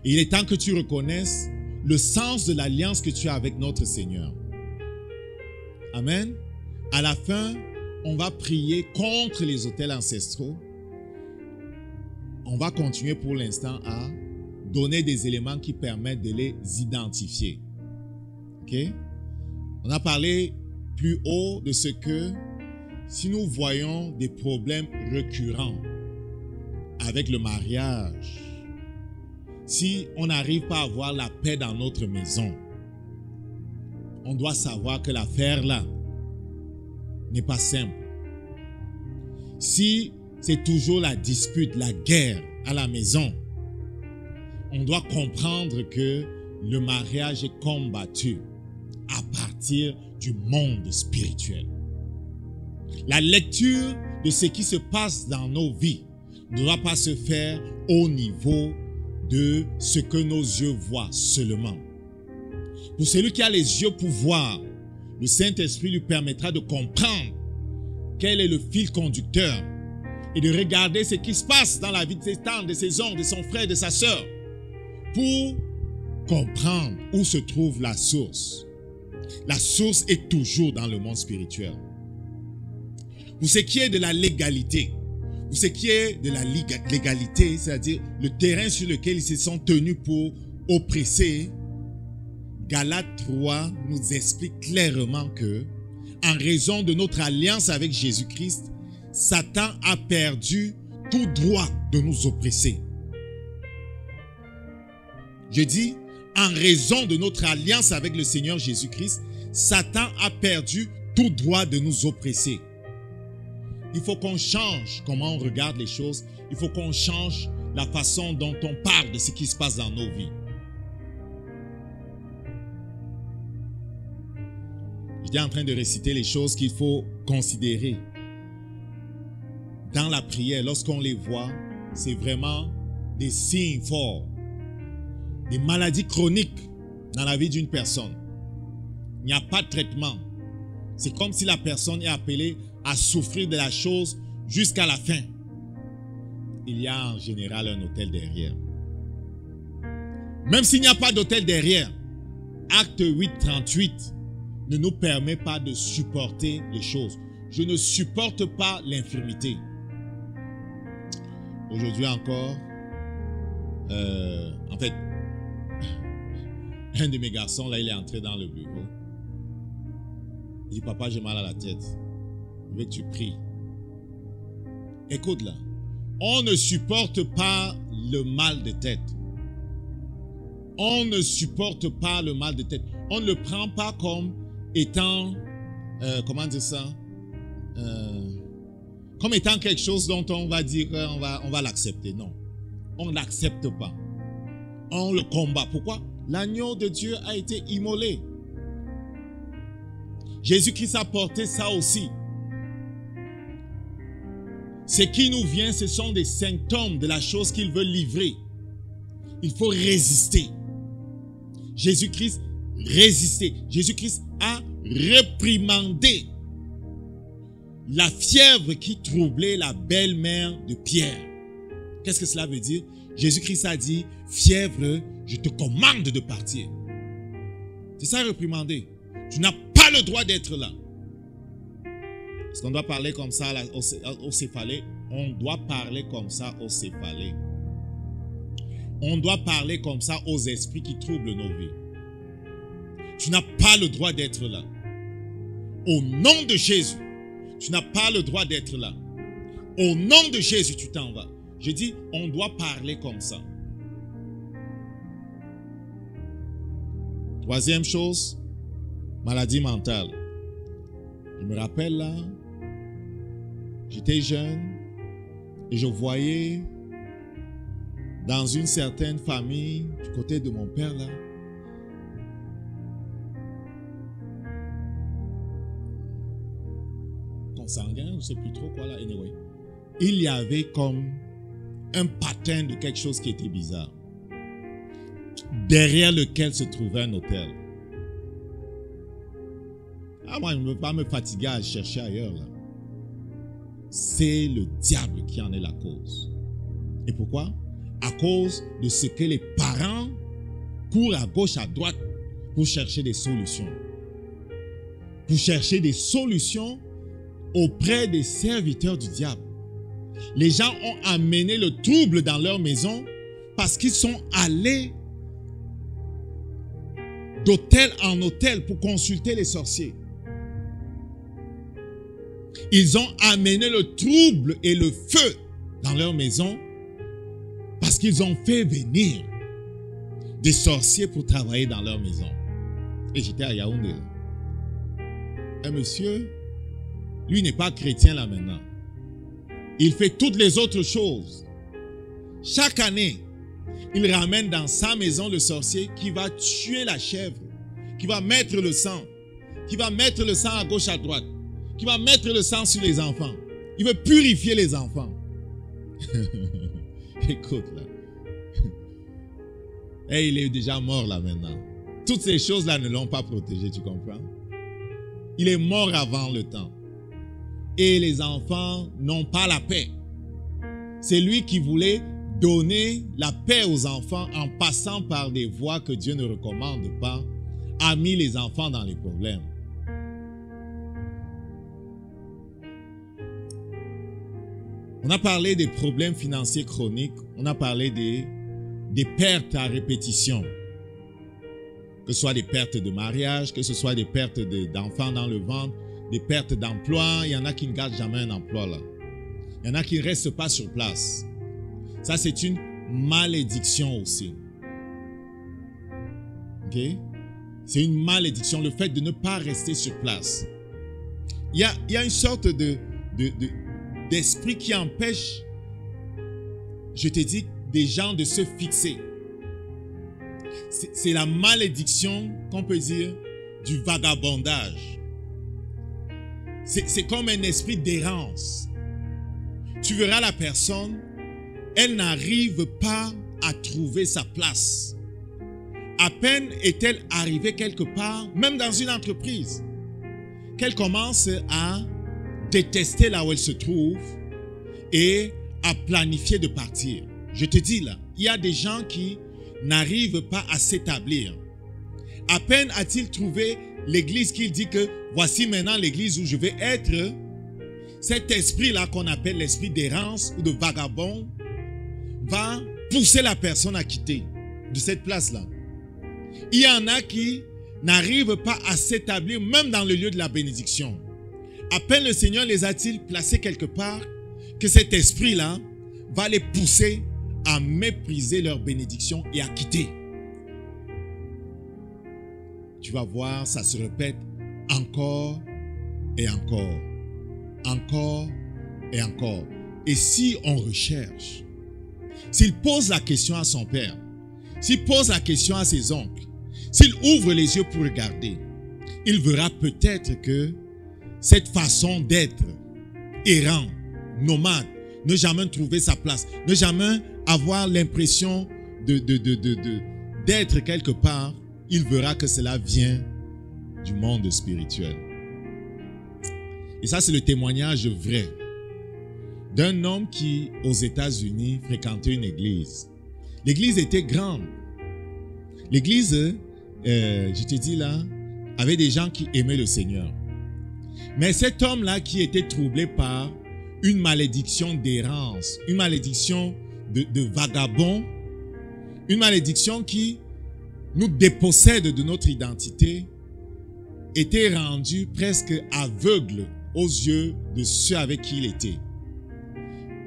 Il est temps que tu reconnaisses le sens de l'alliance que tu as avec notre Seigneur. Amen. À la fin, on va prier contre les autels ancestraux. On va continuer pour l'instant à donner des éléments qui permettent de les identifier. Ok? On a parlé plus haut de ce que si nous voyons des problèmes récurrents avec le mariage, si on n'arrive pas à avoir la paix dans notre maison, on doit savoir que l'affaire là n'est pas simple. Si c'est toujours la dispute, la guerre à la maison, on doit comprendre que le mariage est combattu à partir du monde spirituel. La lecture de ce qui se passe dans nos vies ne doit pas se faire au niveau de ce que nos yeux voient seulement. Pour celui qui a les yeux pour voir, le Saint-Esprit lui permettra de comprendre quel est le fil conducteur et de regarder ce qui se passe dans la vie de ses tantes, de ses oncles, de son frère, de sa sœur, pour comprendre où se trouve la source. La source est toujours dans le monde spirituel. Pour ce qui est de la légalité, pour ce qui est de la légalité, c'est-à-dire le terrain sur lequel ils se sont tenus pour oppresser, Galates 3 nous explique clairement que, en raison de notre alliance avec Jésus-Christ, Satan a perdu tout droit de nous oppresser. Je dis, en raison de notre alliance avec le Seigneur Jésus-Christ, Satan a perdu tout droit de nous oppresser. Il faut qu'on change comment on regarde les choses. Il faut qu'on change la façon dont on parle de ce qui se passe dans nos vies. J'étais en train de réciter les choses qu'il faut considérer. Dans la prière, lorsqu'on les voit, c'est vraiment des signes forts. Des maladies chroniques dans la vie d'une personne. Il n'y a pas de traitement. C'est comme si la personne est appelée à souffrir de la chose jusqu'à la fin. Il y a en général un hôtel derrière. Même s'il n'y a pas d'hôtel derrière, Acte 8, 38 ne nous permet pas de supporter les choses. Je ne supporte pas l'infirmité. Aujourd'hui encore, en fait, un de mes garçons, là, il est entré dans le bureau. Il dit, papa, j'ai mal à la tête. Je veux que tu pries. Écoute là, on ne supporte pas le mal de tête. On ne supporte pas le mal de tête. On ne le prend pas comme étant, comment dire ça, comme étant quelque chose dont on va dire, on va l'accepter. Non, on ne l'accepte pas. On le combat. Pourquoi? L'agneau de Dieu a été immolé. Jésus-Christ a porté ça aussi. Ce qui nous vient, ce sont des symptômes de la chose qu'il veut livrer. Il faut résister. Jésus-Christ résistait. Jésus-Christ a réprimandé la fièvre qui troublait la belle-mère de Pierre. Qu'est-ce que cela veut dire? Jésus-Christ a dit, fièvre, je te commande de partir. C'est ça réprimander. Tu n'as pas le droit d'être là. Est-ce qu'on doit parler comme ça au céphalée? On doit parler comme ça au céphalée. On doit parler comme ça aux esprits qui troublent nos vies. Tu n'as pas le droit d'être là. Au nom de Jésus, tu n'as pas le droit d'être là. Au nom de Jésus, tu t'en vas. Je dis, on doit parler comme ça. Troisième chose, maladie mentale. Je me rappelle là, j'étais jeune et je voyais dans une certaine famille, du côté de mon père là, consanguin, je ne sais plus trop quoi là, anyway. Il y avait comme un pattern de quelque chose qui était bizarre, derrière lequel se trouvait un hôtel. Ah, moi, je ne veux pas me fatiguer à chercher ailleurs là. C'est le diable qui en est la cause. Et pourquoi? À cause de ce que les parents courent à gauche, à droite pour chercher des solutions. Pour chercher des solutions auprès des serviteurs du diable. Les gens ont amené le trouble dans leur maison parce qu'ils sont allés d'hôtel en hôtel pour consulter les sorciers. Ils ont amené le trouble et le feu dans leur maison parce qu'ils ont fait venir des sorciers pour travailler dans leur maison. Et j'étais à Yaoundé. Un monsieur, lui n'est pas chrétien là maintenant. Il fait toutes les autres choses. Chaque année, il ramène dans sa maison le sorcier qui va tuer la chèvre, qui va mettre le sang, à gauche, à droite, qui va mettre le sang sur les enfants. Il veut purifier les enfants. Écoute là. Et il est déjà mort là maintenant. Toutes ces choses-là ne l'ont pas protégé, tu comprends? Il est mort avant le temps. Et les enfants n'ont pas la paix. c'est lui qui voulait donner la paix aux enfants en passant par des voies que Dieu ne recommande pas, a mis les enfants dans les problèmes. On a parlé des problèmes financiers chroniques, on a parlé des pertes à répétition, que ce soit des pertes de mariage, que ce soit des pertes d'enfants dans le ventre, des pertes d'emploi. Il y en a qui ne gardent jamais un emploi là. Il y en a qui ne restent pas sur place. Ça, c'est une malédiction aussi. Ok? C'est une malédiction, le fait de ne pas rester sur place. Il y a une sorte d'esprit qui empêche, je te dis, des gens de se fixer. C'est la malédiction, qu'on peut dire, du vagabondage. C'est comme un esprit d'errance. Tu verras la personne, elle n'arrive pas à trouver sa place. À peine est-elle arrivée quelque part, même dans une entreprise, qu'elle commence à détester là où elle se trouve et à planifier de partir. Je te dis là, il y a des gens qui n'arrivent pas à s'établir. À peine a-t-il trouvé l'église qu'il dit que voici maintenant l'église où je vais être. Cet esprit-là qu'on appelle l'esprit d'errance ou de vagabond va pousser la personne à quitter de cette place-là. Il y en a qui n'arrivent pas à s'établir même dans le lieu de la bénédiction. À peine le Seigneur les a-t-il placés quelque part que cet esprit-là va les pousser à mépriser leur bénédiction et à quitter. Tu vas voir, ça se répète encore et encore. Encore et encore. Et si on recherche, s'il pose la question à son père, s'il pose la question à ses oncles, s'il ouvre les yeux pour regarder, il verra peut-être que cette façon d'être errant, nomade, ne jamais trouver sa place, ne jamais avoir l'impression d'être quelque part, il verra que cela vient du monde spirituel. Et ça, c'est le témoignage vrai d'un homme qui, aux États-Unis, fréquentait une église. L'église était grande. L'église, je te dis là, avait des gens qui aimaient le Seigneur. Mais cet homme-là qui était troublé par une malédiction d'errance, une malédiction de vagabond, une malédiction qui nous dépossède de notre identité, était rendu presque aveugle aux yeux de ceux avec qui il était.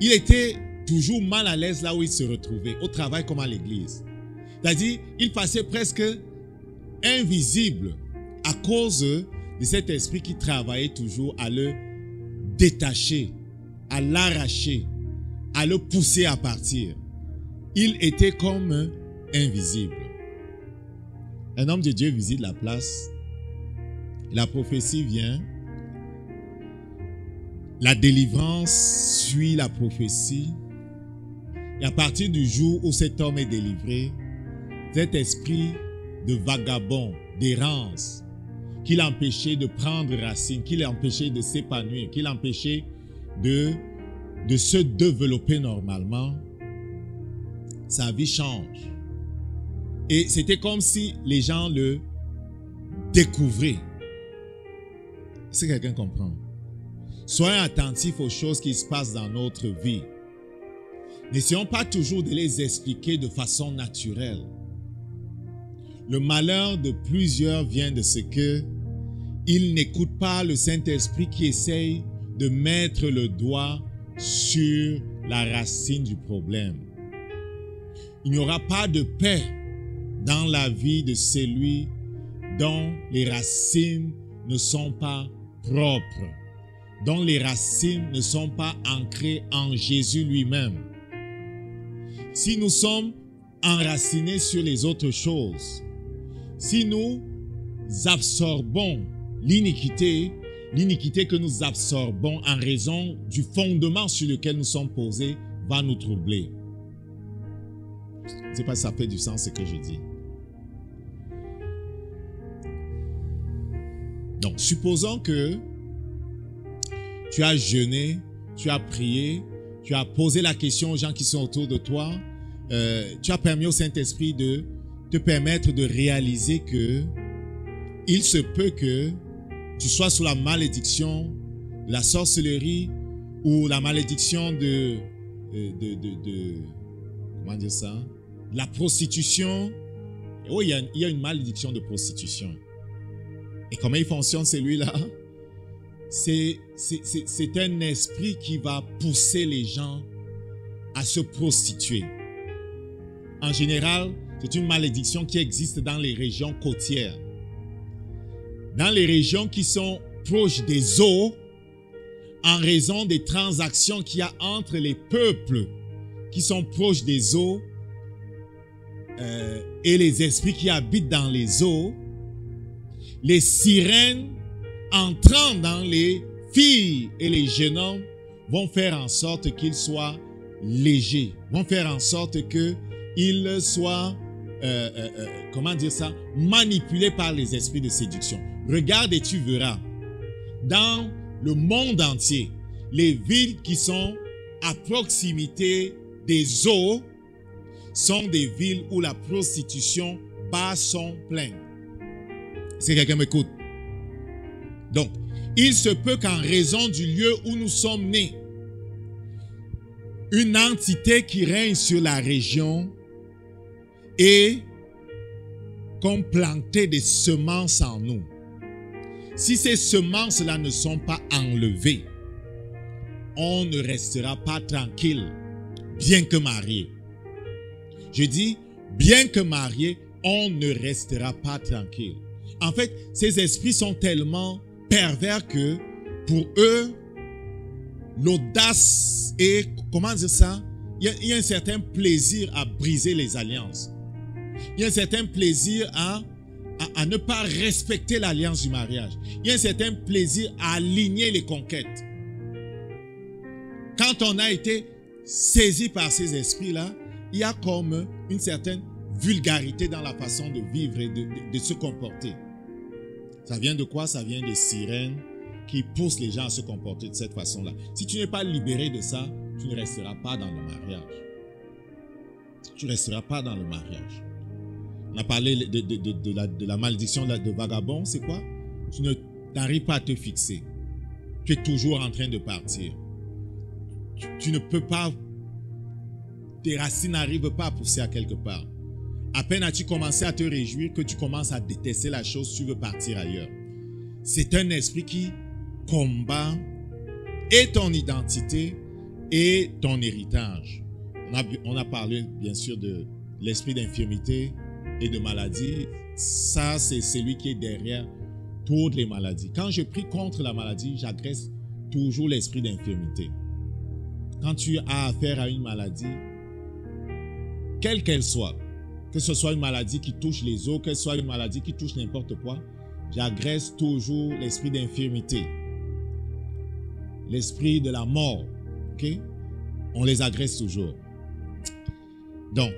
Il était toujours mal à l'aise là où il se retrouvait, au travail comme à l'église. C'est-à-dire, il passait presque invisible à cause de cet esprit qui travaillait toujours à le détacher, à l'arracher, à le pousser à partir. Il était comme invisible. Un homme de Dieu visite la place. La prophétie vient. La délivrance suit la prophétie. Et à partir du jour où cet homme est délivré, cet esprit de vagabond, d'errance, qui l'empêchait de prendre racine, qui l'empêchait de s'épanouir, qui l'empêchait de se développer normalement, sa vie change. Et c'était comme si les gens le découvraient. Si quelqu'un comprend. Soyons attentifs aux choses qui se passent dans notre vie. N'essayons pas toujours de les expliquer de façon naturelle. Le malheur de plusieurs vient de ce que ils n'écoutent pas le Saint-Esprit qui essaye de mettre le doigt sur la racine du problème. Il n'y aura pas de paix dans la vie de celui dont les racines ne sont pas propres, dont les racines ne sont pas ancrées en Jésus lui-même. Si nous sommes enracinés sur les autres choses, si nous absorbons l'iniquité que nous absorbons en raison du fondement sur lequel nous sommes posés va nous troubler. Je ne sais pas si ça fait du sens ce que je dis. Donc, supposons que tu as jeûné, tu as prié, Tu as posé la question aux gens qui sont autour de toi. Tu as permis au Saint-Esprit de te permettre de réaliser que il se peut que tu sois sous la malédiction de la sorcellerie ou la malédiction de comment dire ça? La prostitution. Oui, il y a une malédiction de prostitution. Et comment il fonctionne celui-là? C'est un esprit qui va pousser les gens à se prostituer. En général, c'est une malédiction qui existe dans les régions côtières. Dans les régions qui sont proches des eaux, en raison des transactions qu'il y a entre les peuples qui sont proches des eaux et les esprits qui habitent dans les eaux, les sirènes entrant dans les filles et les jeunes hommes vont faire en sorte qu'ils soient légers, vont faire en sorte qu'ils soient, comment dire ça, manipulés par les esprits de séduction. Regarde et tu verras, dans le monde entier, les villes qui sont à proximité des eaux sont des villes où la prostitution bat son plein. Est-ce que quelqu'un m'écoute? Donc, il se peut qu'en raison du lieu où nous sommes nés, une entité qui règne sur la région ait comme planté des semences en nous. Si ces semences-là ne sont pas enlevées, on ne restera pas tranquille, bien que marié. Je dis, bien que marié, on ne restera pas tranquille. En fait, ces esprits sont tellement pervers que pour eux, l'audace et, comment dire ça, il y a un certain plaisir à briser les alliances. Il y a un certain plaisir à ne pas respecter l'alliance du mariage. Il y a un certain plaisir à aligner les conquêtes. Quand on a été saisi par ces esprits-là, il y a comme une certaine vulgarité dans la façon de vivre et de se comporter. Ça vient de quoi? Ça vient des sirènes qui poussent les gens à se comporter de cette façon-là. Si tu n'es pas libéré de ça, tu ne resteras pas dans le mariage. Tu ne resteras pas dans le mariage. On a parlé de la malédiction de vagabond, c'est quoi? Tu n'arrives pas à te fixer. Tu es toujours en train de partir. Tu ne peux pas, tes racines n'arrivent pas à pousser à quelque part. À peine as-tu commencé à te réjouir que tu commences à détester la chose, tu veux partir ailleurs. C'est un esprit qui combat et ton identité et ton héritage. On a parlé bien sûr de l'esprit d'infirmité et de maladie. Ça, c'est celui qui est derrière toutes les maladies. Quand je prie contre la maladie, j'agresse toujours l'esprit d'infirmité. Quand tu as affaire à une maladie, quelle qu'elle soit, que ce soit une maladie qui touche les os, que ce soit une maladie qui touche n'importe quoi, j'agresse toujours l'esprit d'infirmité, l'esprit de la mort. Okay? On les agresse toujours. Donc,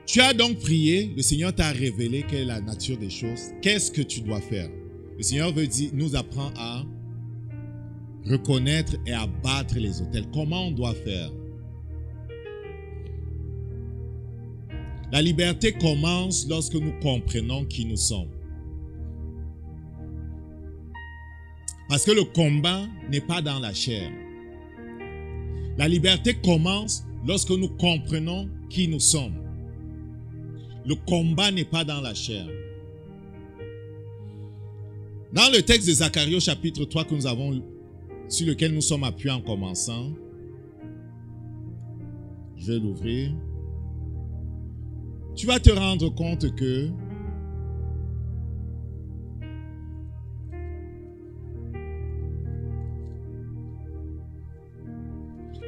tu as donc prié, le Seigneur t'a révélé quelle est la nature des choses. Qu'est-ce que tu dois faire? Le Seigneur nous apprend à reconnaître et à battre les autels. Comment on doit faire? La liberté commence lorsque nous comprenons qui nous sommes. Parce que le combat n'est pas dans la chair. La liberté commence lorsque nous comprenons qui nous sommes. Le combat n'est pas dans la chair. Dans le texte de Zacharie au chapitre 3 que nous avons, sur lequel nous sommes appuyés en commençant, je vais l'ouvrir. Tu vas te rendre compte que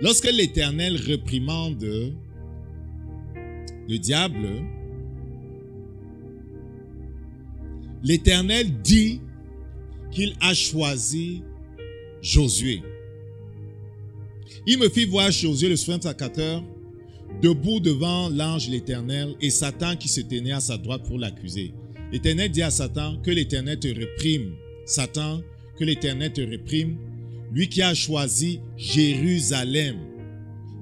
lorsque l'Éternel réprimande le diable, l'Éternel dit qu'il a choisi Josué. Il me fit voir Josué, le sacrificateur, debout devant l'ange de l'Éternel et Satan qui se tenait à sa droite pour l'accuser. L'Éternel dit à Satan, que l'Éternel te réprime. Satan, que l'Éternel te réprime, lui qui a choisi Jérusalem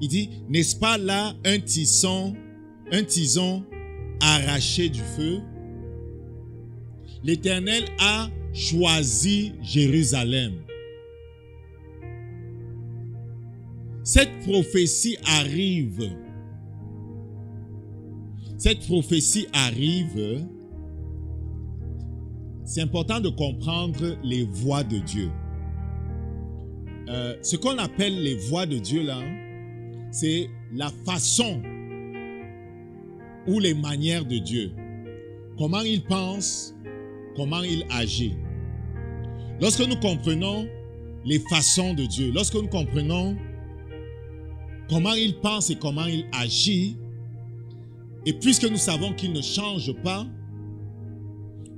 Il dit, n'est-ce pas là un tison arraché du feu? L'Éternel a choisi Jérusalem. Cette prophétie arrive. C'est important de comprendre les voies de Dieu. Ce qu'on appelle les voies de Dieu là, c'est la façon ou les manières de Dieu. Comment il pense, comment il agit. Lorsque nous comprenons les façons de Dieu, lorsque nous comprenons comment il pense et comment il agit, et puisque nous savons qu'il ne change pas,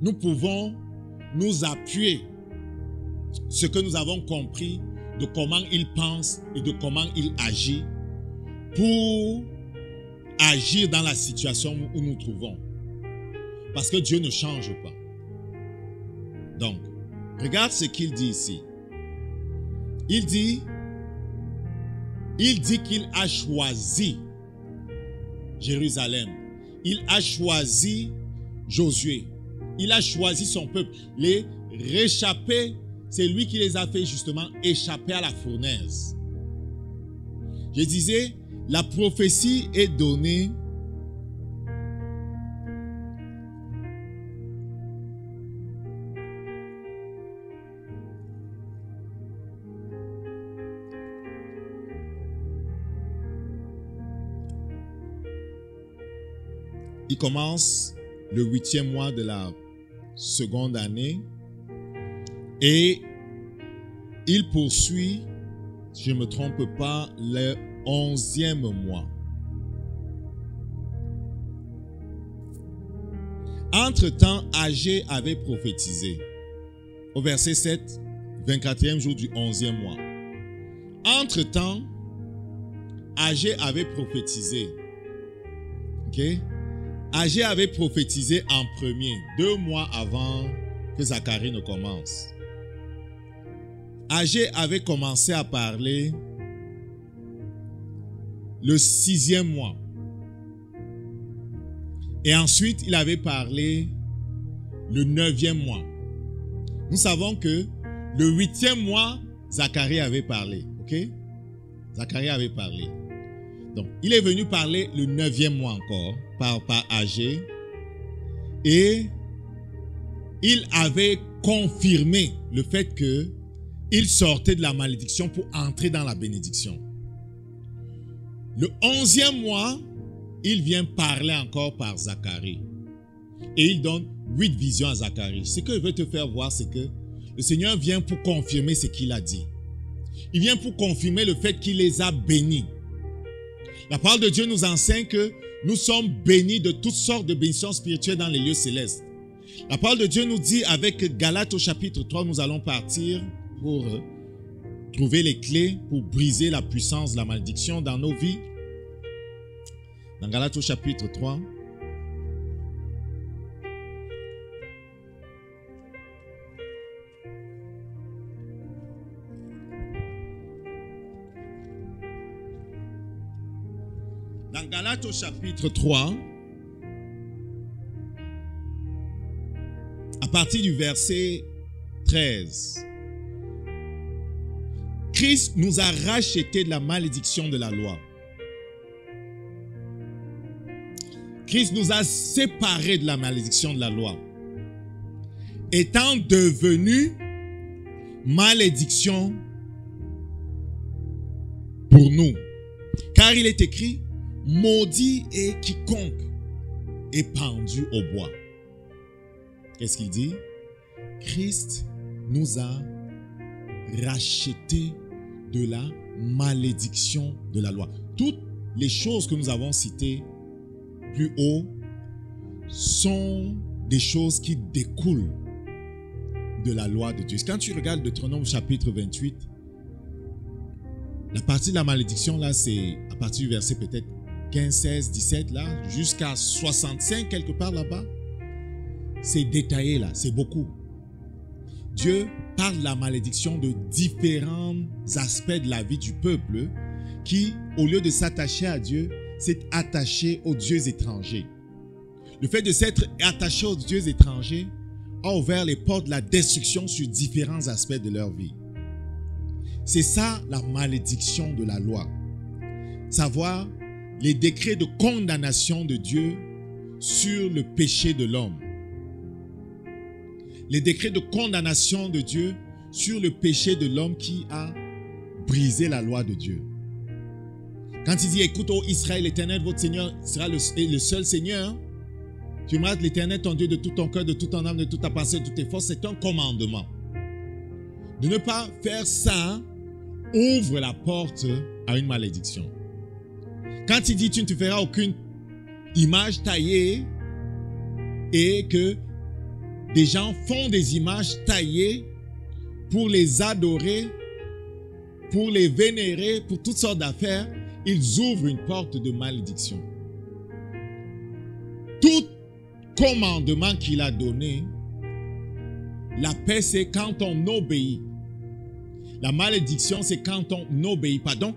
nous pouvons nous appuyer sur ce que nous avons compris de comment il pense et de comment il agit pour agir dans la situation où nous nous trouvons. Parce que Dieu ne change pas. Donc, regarde ce qu'il dit ici. Il dit qu'il a choisi Jérusalem. Il a choisi Josué. Il a choisi son peuple. Les réchappés, c'est lui qui les a fait justement échapper à la fournaise. Je disais, la prophétie est donnée il commence le 8e mois de la seconde année et il poursuit, si je ne me trompe pas, le 11e mois. Entre-temps, Agé avait prophétisé. Au verset 7, 24e jour du 11e mois. Entre-temps, Agé avait prophétisé. Ok? Agé avait prophétisé en premier, 2 mois avant que Zacharie ne commence. Agé avait commencé à parler le 6e mois. Et ensuite, il avait parlé le 9e mois. Nous savons que le 8e mois, Zacharie avait parlé. Ok? Zacharie avait parlé. Donc, il est venu parler le 9e mois encore par Agé. Et il avait confirmé le fait qu'il sortait de la malédiction pour entrer dans la bénédiction. Le 11e mois, il vient parler encore par Zacharie. Et il donne 8 visions à Zacharie. Ce que je veux te faire voir, c'est que le Seigneur vient pour confirmer ce qu'il a dit. Il vient pour confirmer le fait qu'il les a bénis. La parole de Dieu nous enseigne que nous sommes bénis de toutes sortes de bénédictions spirituelles dans les lieux célestes. La parole de Dieu nous dit avec Galates au chapitre 3, nous allons partir pour trouver les clés pour briser la puissance de la malédiction dans nos vies. Dans Galates au chapitre 3. Dans Galates au chapitre 3, à partir du verset 13, Christ nous a rachetés de la malédiction de la loi. Christ nous a séparés de la malédiction de la loi, étant devenu malédiction pour nous. Car il est écrit, maudit est quiconque est pendu au bois. Qu'est-ce qu'il dit? Christ nous a rachetés de la malédiction de la loi. Toutes les choses que nous avons citées plus haut sont des choses qui découlent de la loi de Dieu. Quand tu regardes Deutéronome chapitre 28, la partie de la malédiction là, c'est à partir du verset peut-être 15, 16, 17 là, jusqu'à 65 quelque part là-bas. C'est détaillé là, c'est beaucoup. Dieu parle de la malédiction de différents aspects de la vie du peuple qui, au lieu de s'attacher à Dieu, s'est attaché aux dieux étrangers. Le fait de s'être attaché aux dieux étrangers a ouvert les portes de la destruction sur différents aspects de leur vie. C'est ça la malédiction de la loi. Savoir les décrets de condamnation de Dieu sur le péché de l'homme. Les décrets de condamnation de Dieu sur le péché de l'homme qui a brisé la loi de Dieu. Quand il dit, écoute, ô Israël, l'Éternel, votre Seigneur, sera le seul Seigneur. Tu aimeras l'Éternel, ton Dieu, de tout ton cœur, de toute ton âme, de toute ta pensée, de toutes tes forces. C'est un commandement. De ne pas faire ça ouvre la porte à une malédiction. Quand il dit, tu ne te feras aucune image taillée et que des gens font des images taillées pour les adorer, pour les vénérer, pour toutes sortes d'affaires, ils ouvrent une porte de malédiction. Tout commandement qu'il a donné, la paix c'est quand on obéit. La malédiction c'est quand on n'obéit pas. Donc,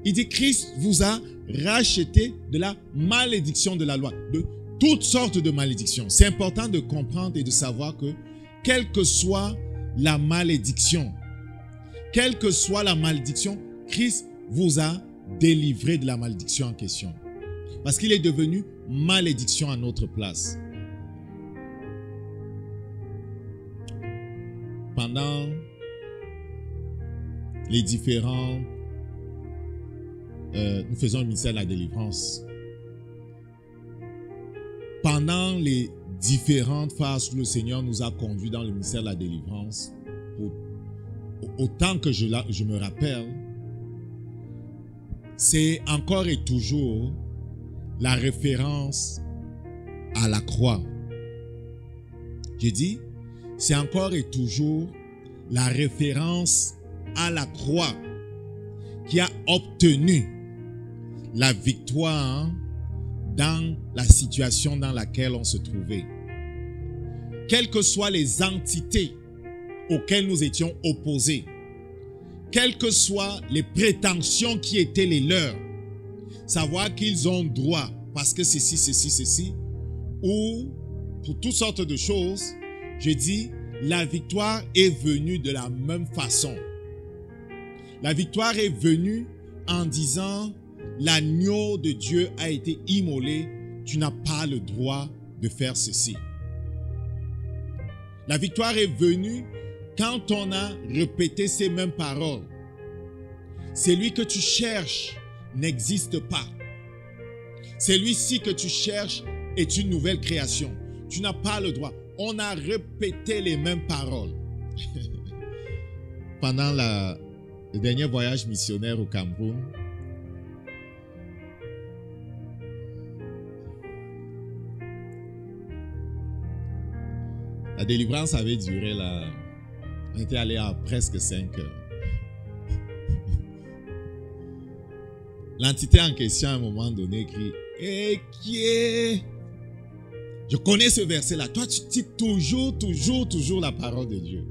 il dit Christ vous a racheté de la malédiction de la loi, de toutes sortes de malédictions. C'est important de comprendre et de savoir que quelle que soit la malédiction, Christ vous a délivré de la malédiction en question. Parce qu'il est devenu malédiction à notre place. Pendant les différents... nous faisons le ministère de la délivrance. Pendant les différentes phases où le Seigneur nous a conduits dans le ministère de la délivrance, autant que je me rappelle, c'est encore et toujours la référence à la croix. J'ai dit, c'est encore et toujours la référence à la croix qui a obtenu la victoire dans la situation dans laquelle on se trouvait. Quelles que soient les entités auxquelles nous étions opposés, quelles que soient les prétentions qui étaient les leurs, savoir qu'ils ont droit parce que ceci, ou pour toutes sortes de choses, je dis, la victoire est venue de la même façon. La victoire est venue en disant, l'agneau de Dieu a été immolé, tu n'as pas le droit de faire ceci. La victoire est venue quand on a répété ces mêmes paroles. Celui que tu cherches n'existe pas. Celui-ci que tu cherches est une nouvelle création. Tu n'as pas le droit. On a répété les mêmes paroles. Pendant le dernier voyage missionnaire au Cameroun, la délivrance avait duré on était allé à presque 5 heures. L'entité en question, à un moment donné, crie « Eh, qui est ?» Je connais ce verset-là. Toi, tu dis toujours la parole de Dieu.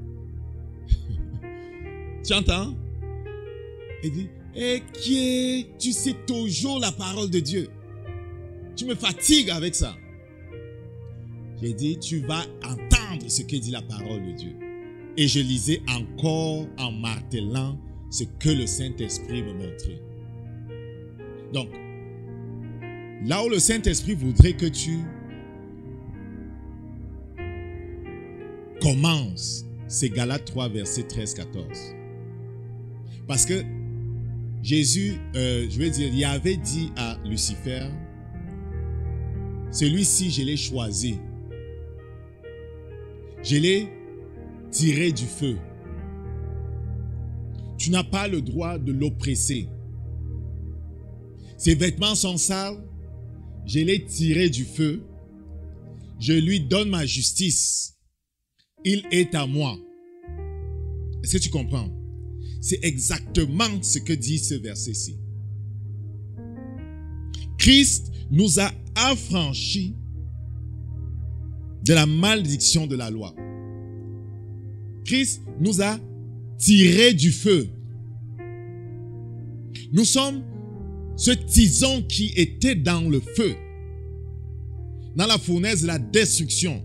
Tu entends? Il dit « Eh, qui est ?» Tu sais toujours la parole de Dieu. Tu me fatigues avec ça. J'ai dit, tu vas entendre ce que dit la parole de Dieu. Et je lisais encore en martelant ce que le Saint-Esprit me montrait. Donc, là où le Saint-Esprit voudrait que tu commences, c'est Galates 3, verset 13-14. Parce que Jésus, il avait dit à Lucifer, celui-ci, je l'ai choisi. Je l'ai tiré du feu. Tu n'as pas le droit de l'oppresser. Ses vêtements sont sales. Je l'ai tiré du feu. Je lui donne ma justice. Il est à moi. Est-ce que tu comprends? C'est exactement ce que dit ce verset-ci. Christ nous a affranchis de la malédiction de la loi. Christ nous a tirés du feu. Nous sommes ce tison qui était dans le feu, dans la fournaise de la destruction,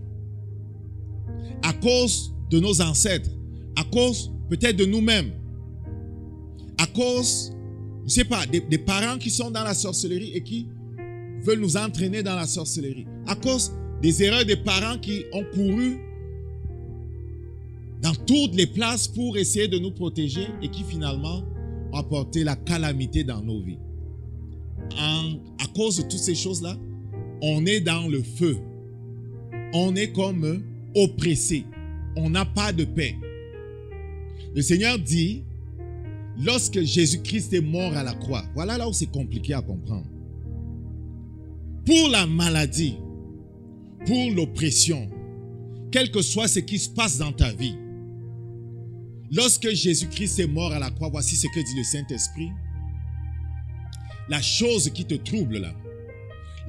à cause de nos ancêtres, à cause peut-être de nous-mêmes, à cause, je ne sais pas, des parents qui sont dans la sorcellerie et qui veulent nous entraîner dans la sorcellerie, à cause des erreurs des parents qui ont couru dans toutes les places pour essayer de nous protéger et qui finalement ont apporté la calamité dans nos vies. À cause de toutes ces choses-là, on est dans le feu. On est comme oppressé. On n'a pas de paix. Le Seigneur dit, lorsque Jésus-Christ est mort à la croix, voilà là où c'est compliqué à comprendre. Pour la maladie, pour l'oppression, quel que soit ce qui se passe dans ta vie, lorsque Jésus-Christ est mort à la croix, voici ce que dit le Saint-Esprit. La chose qui te trouble là,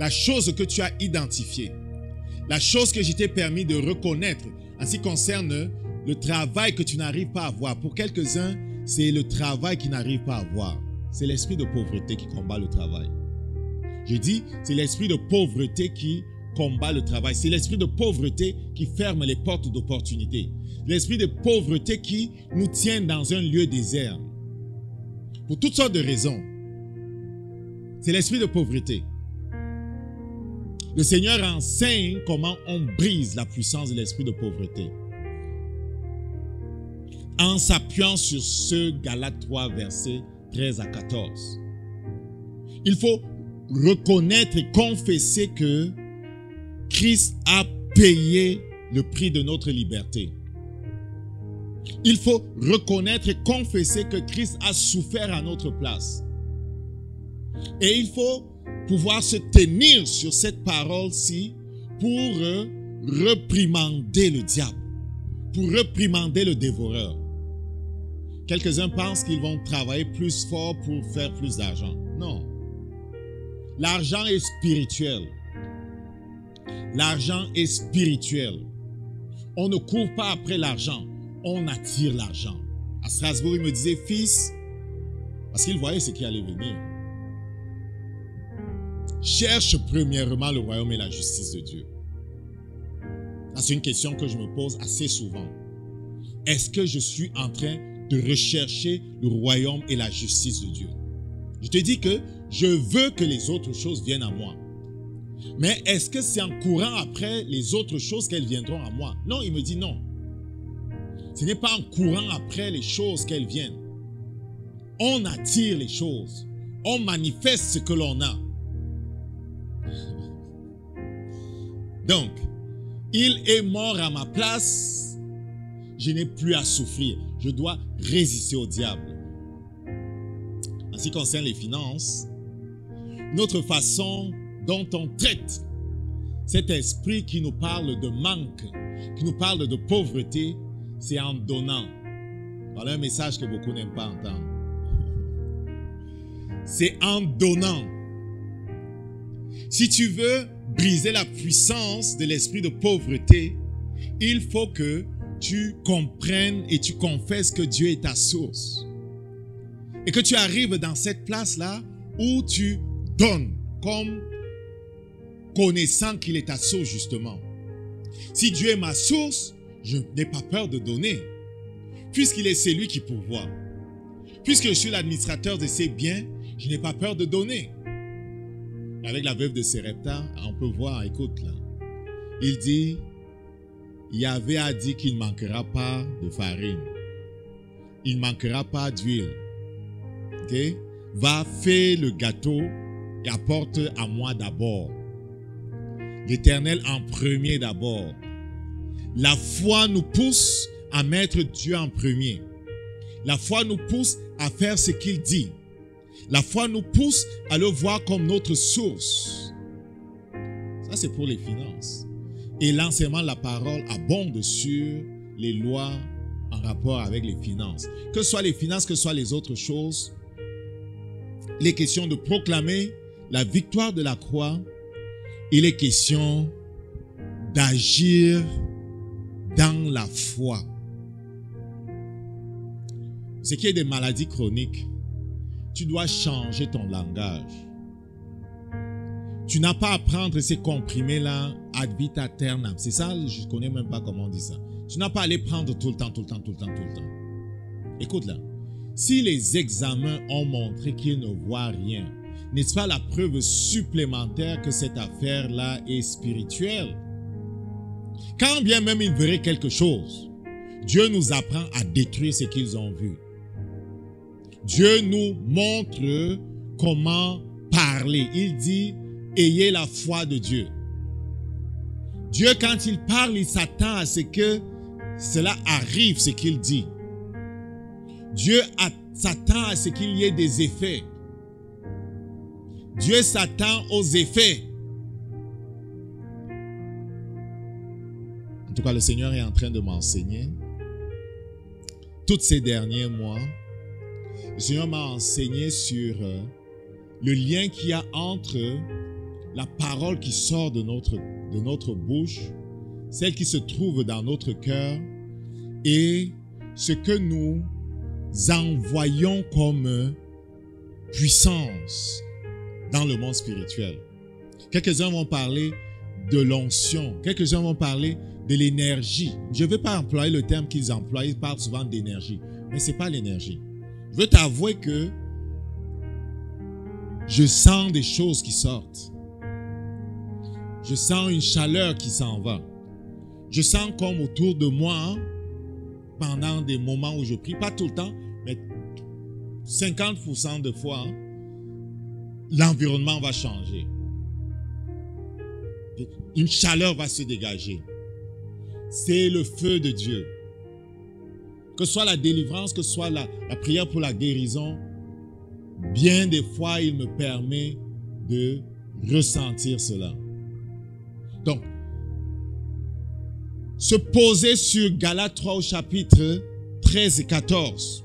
la chose que tu as identifiée, la chose que je t'ai permis de reconnaître en ce qui concerne le travail que tu n'arrives pas à voir. Pour quelques-uns, c'est le travail qu'ils n'arrivent pas à voir. C'est l'esprit de pauvreté qui combat le travail. Je dis, c'est l'esprit de pauvreté qui combat le travail. C'est l'esprit de pauvreté qui ferme les portes d'opportunité. L'esprit de pauvreté qui nous tient dans un lieu désert. Pour toutes sortes de raisons. C'est l'esprit de pauvreté. Le Seigneur enseigne comment on brise la puissance de l'esprit de pauvreté. En s'appuyant sur ce Galates 3, versets 13 à 14. Il faut reconnaître et confesser que Christ a payé le prix de notre liberté. Il faut reconnaître et confesser que Christ a souffert à notre place. Et il faut pouvoir se tenir sur cette parole-ci pour réprimander le diable, pour réprimander le dévoreur. Quelques-uns pensent qu'ils vont travailler plus fort pour faire plus d'argent. Non. L'argent est spirituel. L'argent est spirituel. On ne court pas après l'argent, on attire l'argent. À Strasbourg, il me disait, fils, parce qu'il voyait ce qui allait venir. Cherche premièrement le royaume et la justice de Dieu. C'est une question que je me pose assez souvent. Est-ce que je suis en train de rechercher le royaume et la justice de Dieu? Je te dis que je veux que les autres choses viennent à moi. Mais est-ce que c'est en courant après les autres choses qu'elles viendront à moi? Non, il me dit non. Ce n'est pas en courant après les choses qu'elles viennent. On attire les choses. On manifeste ce que l'on a. Donc, il est mort à ma place. Je n'ai plus à souffrir. Je dois résister au diable. En ce qui concerne les finances, notre façon dont on traite cet esprit qui nous parle de manque, qui nous parle de pauvreté, c'est en donnant. Voilà un message que beaucoup n'aiment pas entendre. C'est en donnant. Si tu veux briser la puissance de l'esprit de pauvreté, il faut que tu comprennes et tu confesses que Dieu est ta source. Et que tu arrives dans cette place-là où tu donnes comme connaissant qu'il est ta source justement. Si Dieu est ma source, je n'ai pas peur de donner. Puisqu'il est celui qui pourvoit. Puisque je suis l'administrateur de ses biens, je n'ai pas peur de donner. Avec la veuve de Sarepta, on peut voir, écoute là. Il dit, Yahvé a dit qu'il ne manquera pas de farine. Il ne manquera pas d'huile. Ok? Va, fais le gâteau et apporte à moi d'abord. L'Éternel en premier d'abord. La foi nous pousse à mettre Dieu en premier. La foi nous pousse à faire ce qu'il dit. La foi nous pousse à le voir comme notre source. Ça, c'est pour les finances. Et l'enseignement de la parole abonde sur les lois en rapport avec les finances. Que ce soit les finances, que ce soit les autres choses, il est question de proclamer la victoire de la croix. Il est question d'agir dans la foi. Ce qui est des maladies chroniques, tu dois changer ton langage. Tu n'as pas à prendre ces comprimés-là ad vitam aeternam. C'est ça, je ne connais même pas comment on dit ça. Tu n'as pas à les prendre tout le temps. Écoute là, si les examens ont montré qu'ils ne voient rien, n'est-ce pas la preuve supplémentaire que cette affaire-là est spirituelle? Quand bien même ils verraient quelque chose, Dieu nous apprend à détruire ce qu'ils ont vu. Dieu nous montre comment parler. Il dit, ayez la foi de Dieu. Dieu, quand il parle, il s'attend à ce que cela arrive, ce qu'il dit. Dieu s'attend à ce qu'il y ait des effets. Dieu s'attend aux effets. En tout cas, le Seigneur est en train de m'enseigner. Tous ces derniers mois, le Seigneur m'a enseigné sur le lien qu'il y a entre la parole qui sort de notre bouche, celle qui se trouve dans notre cœur, et ce que nous envoyons comme puissance dans le monde spirituel. Quelques-uns vont parler de l'onction, quelques-uns vont parler de l'énergie. Je ne vais pas employer le terme qu'ils emploient, ils parlent souvent d'énergie, mais ce n'est pas l'énergie. Je veux t'avouer que je sens des choses qui sortent. Je sens une chaleur qui s'en va. Je sens comme autour de moi, pendant des moments où je prie, pas tout le temps, mais 50% de fois, l'environnement va changer. Une chaleur va se dégager. C'est le feu de Dieu. Que ce soit la délivrance, que ce soit la prière pour la guérison, bien des fois, il me permet de ressentir cela. Donc, se poser sur Galates 3 au chapitre 13 et 14,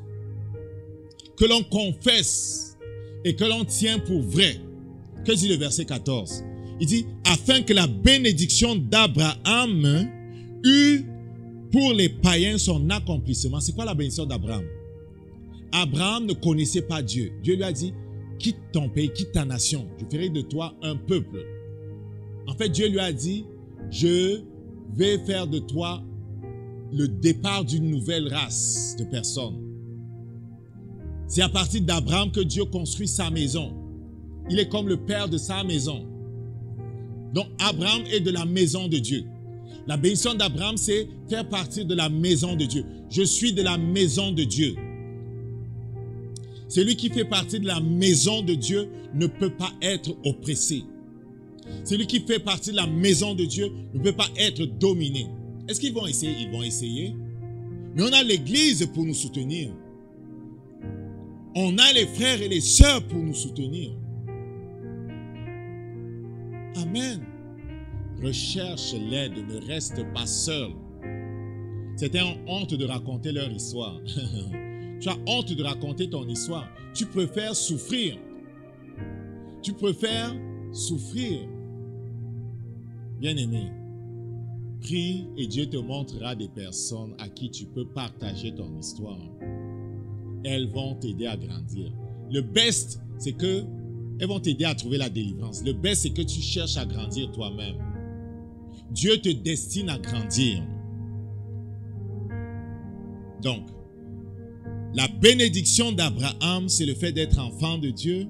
que l'on confesse et que l'on tient pour vrai. Que dit le verset 14? Il dit, afin que la bénédiction d'Abraham eût pour les païens son accomplissement. C'est quoi la bénédiction d'Abraham? Abraham ne connaissait pas Dieu. Dieu lui a dit, quitte ton pays, quitte ta nation. Je ferai de toi un peuple. En fait, Dieu lui a dit, je vais faire de toi le départ d'une nouvelle race de personnes. C'est à partir d'Abraham que Dieu construit sa maison. Il est comme le père de sa maison. Donc, Abraham est de la maison de Dieu. La bénédiction d'Abraham, c'est faire partie de la maison de Dieu. Je suis de la maison de Dieu. Celui qui fait partie de la maison de Dieu ne peut pas être oppressé. Celui qui fait partie de la maison de Dieu ne peut pas être dominé. Est-ce qu'ils vont essayer? Ils vont essayer. Mais on a l'Église pour nous soutenir. On a les frères et les sœurs pour nous soutenir. Amen. Recherche l'aide, ne reste pas seul. C'était une honte de raconter leur histoire. Tu as honte de raconter ton histoire. Tu préfères souffrir. Tu préfères souffrir. Bien-aimé, prie et Dieu te montrera des personnes à qui tu peux partager ton histoire. Elles vont t'aider à grandir. Le best, c'est que elles vont t'aider à trouver la délivrance. Le best, c'est que tu cherches à grandir toi-même. Dieu te destine à grandir. Donc, la bénédiction d'Abraham, c'est le fait d'être enfant de Dieu.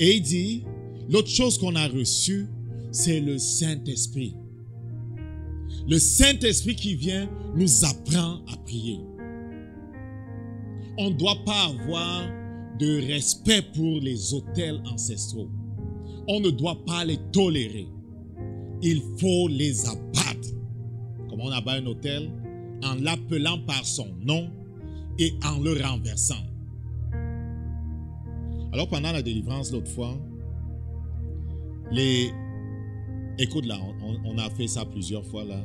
Et il dit, l'autre chose qu'on a reçue, c'est le Saint-Esprit. Le Saint-Esprit qui vient nous apprend à prier. On ne doit pas avoir de respect pour les autels ancestraux. On ne doit pas les tolérer. Il faut les abattre. Comment on abat un autel? En l'appelant par son nom et en le renversant. Alors pendant la délivrance l'autre fois, écoute là, on a fait ça plusieurs fois là.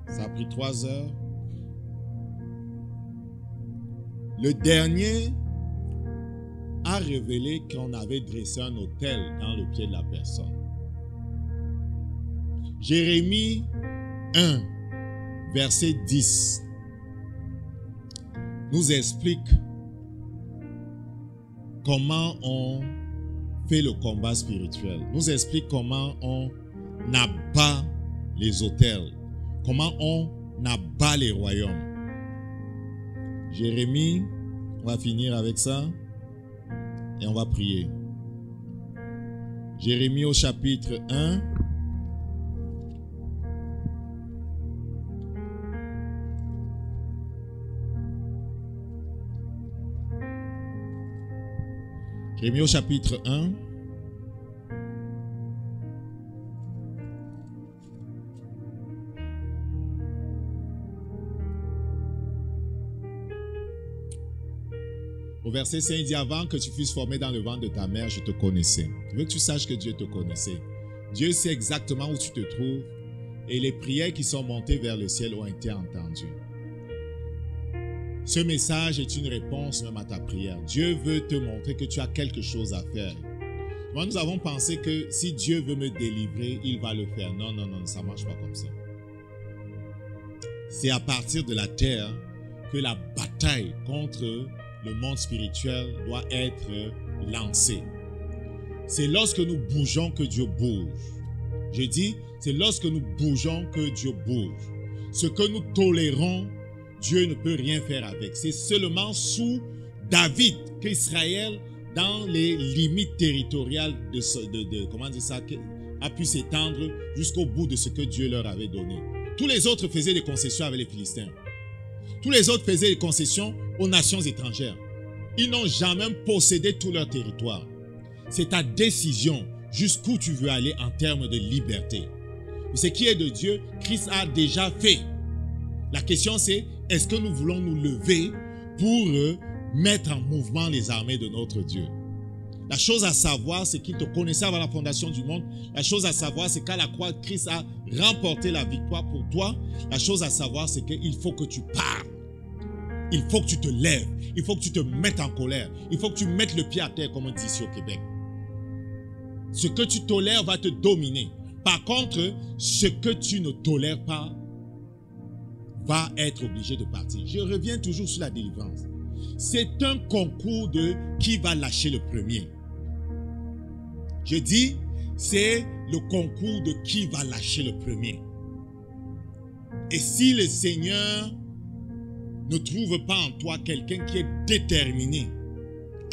Ça a pris 3 heures. Le dernier a révélé qu'on avait dressé un autel dans le pied de la personne. Jérémie 1, verset 10 nous explique comment on fait le combat spirituel, nous explique comment on abat les autels, comment on abat les royaumes. Jérémie, on va finir avec ça et on va prier. Jérémie au chapitre 1. Jérémie au chapitre 1. Au verset 5, il dit: avant que tu fusses formé dans le ventre de ta mère, je te connaissais. Je veux que tu saches que Dieu te connaissait. Dieu sait exactement où tu te trouves et les prières qui sont montées vers le ciel ont été entendues. Ce message est une réponse même à ta prière. Dieu veut te montrer que tu as quelque chose à faire. Moi, nous avons pensé que si Dieu veut me délivrer, il va le faire. Non, non, non, ça ne marche pas comme ça. C'est à partir de la terre que la bataille contre le monde spirituel doit être lancée. C'est lorsque nous bougeons que Dieu bouge. Je dis, c'est lorsque nous bougeons que Dieu bouge. Ce que nous tolérons, Dieu ne peut rien faire avec. C'est seulement sous David qu'Israël, dans les limites territoriales comment dire ça, a pu s'étendre jusqu'au bout de ce que Dieu leur avait donné. Tous les autres faisaient des concessions avec les Philistins. Tous les autres faisaient des concessions aux nations étrangères. Ils n'ont jamais possédé tout leur territoire. C'est ta décision jusqu'où tu veux aller en termes de liberté. Ce qui est de Dieu, Christ a déjà fait. La question c'est, est-ce que nous voulons nous lever pour mettre en mouvement les armées de notre Dieu? La chose à savoir, c'est qu'il te connaissait avant la fondation du monde. La chose à savoir, c'est qu'à la croix, Christ a remporté la victoire pour toi. La chose à savoir, c'est qu'il faut que tu parles. Il faut que tu te lèves. Il faut que tu te mettes en colère. Il faut que tu mettes le pied à terre, comme on dit ici au Québec. Ce que tu tolères va te dominer. Par contre, ce que tu ne tolères pas va être obligé de partir. Je reviens toujours sur la délivrance. C'est un concours de qui va lâcher le premier. Je dis, c'est le concours de qui va lâcher le premier. Et si le Seigneur ne trouve pas en toi quelqu'un qui est déterminé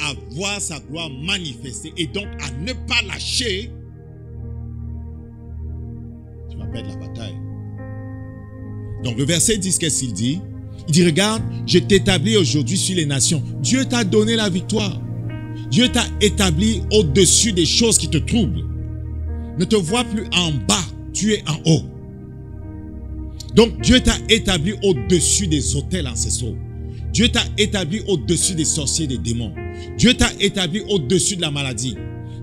à voir sa gloire manifester et donc à ne pas lâcher, tu vas perdre la bataille. Donc le verset 10, qu'est-ce qu'il dit? Il dit, regarde, je t'établis aujourd'hui sur les nations. Dieu t'a donné la victoire. Dieu t'a établi au-dessus des choses qui te troublent. Ne te vois plus en bas, tu es en haut. Donc Dieu t'a établi au-dessus des autels ancestraux. Dieu t'a établi au-dessus des sorciers, des démons. Dieu t'a établi au-dessus de la maladie,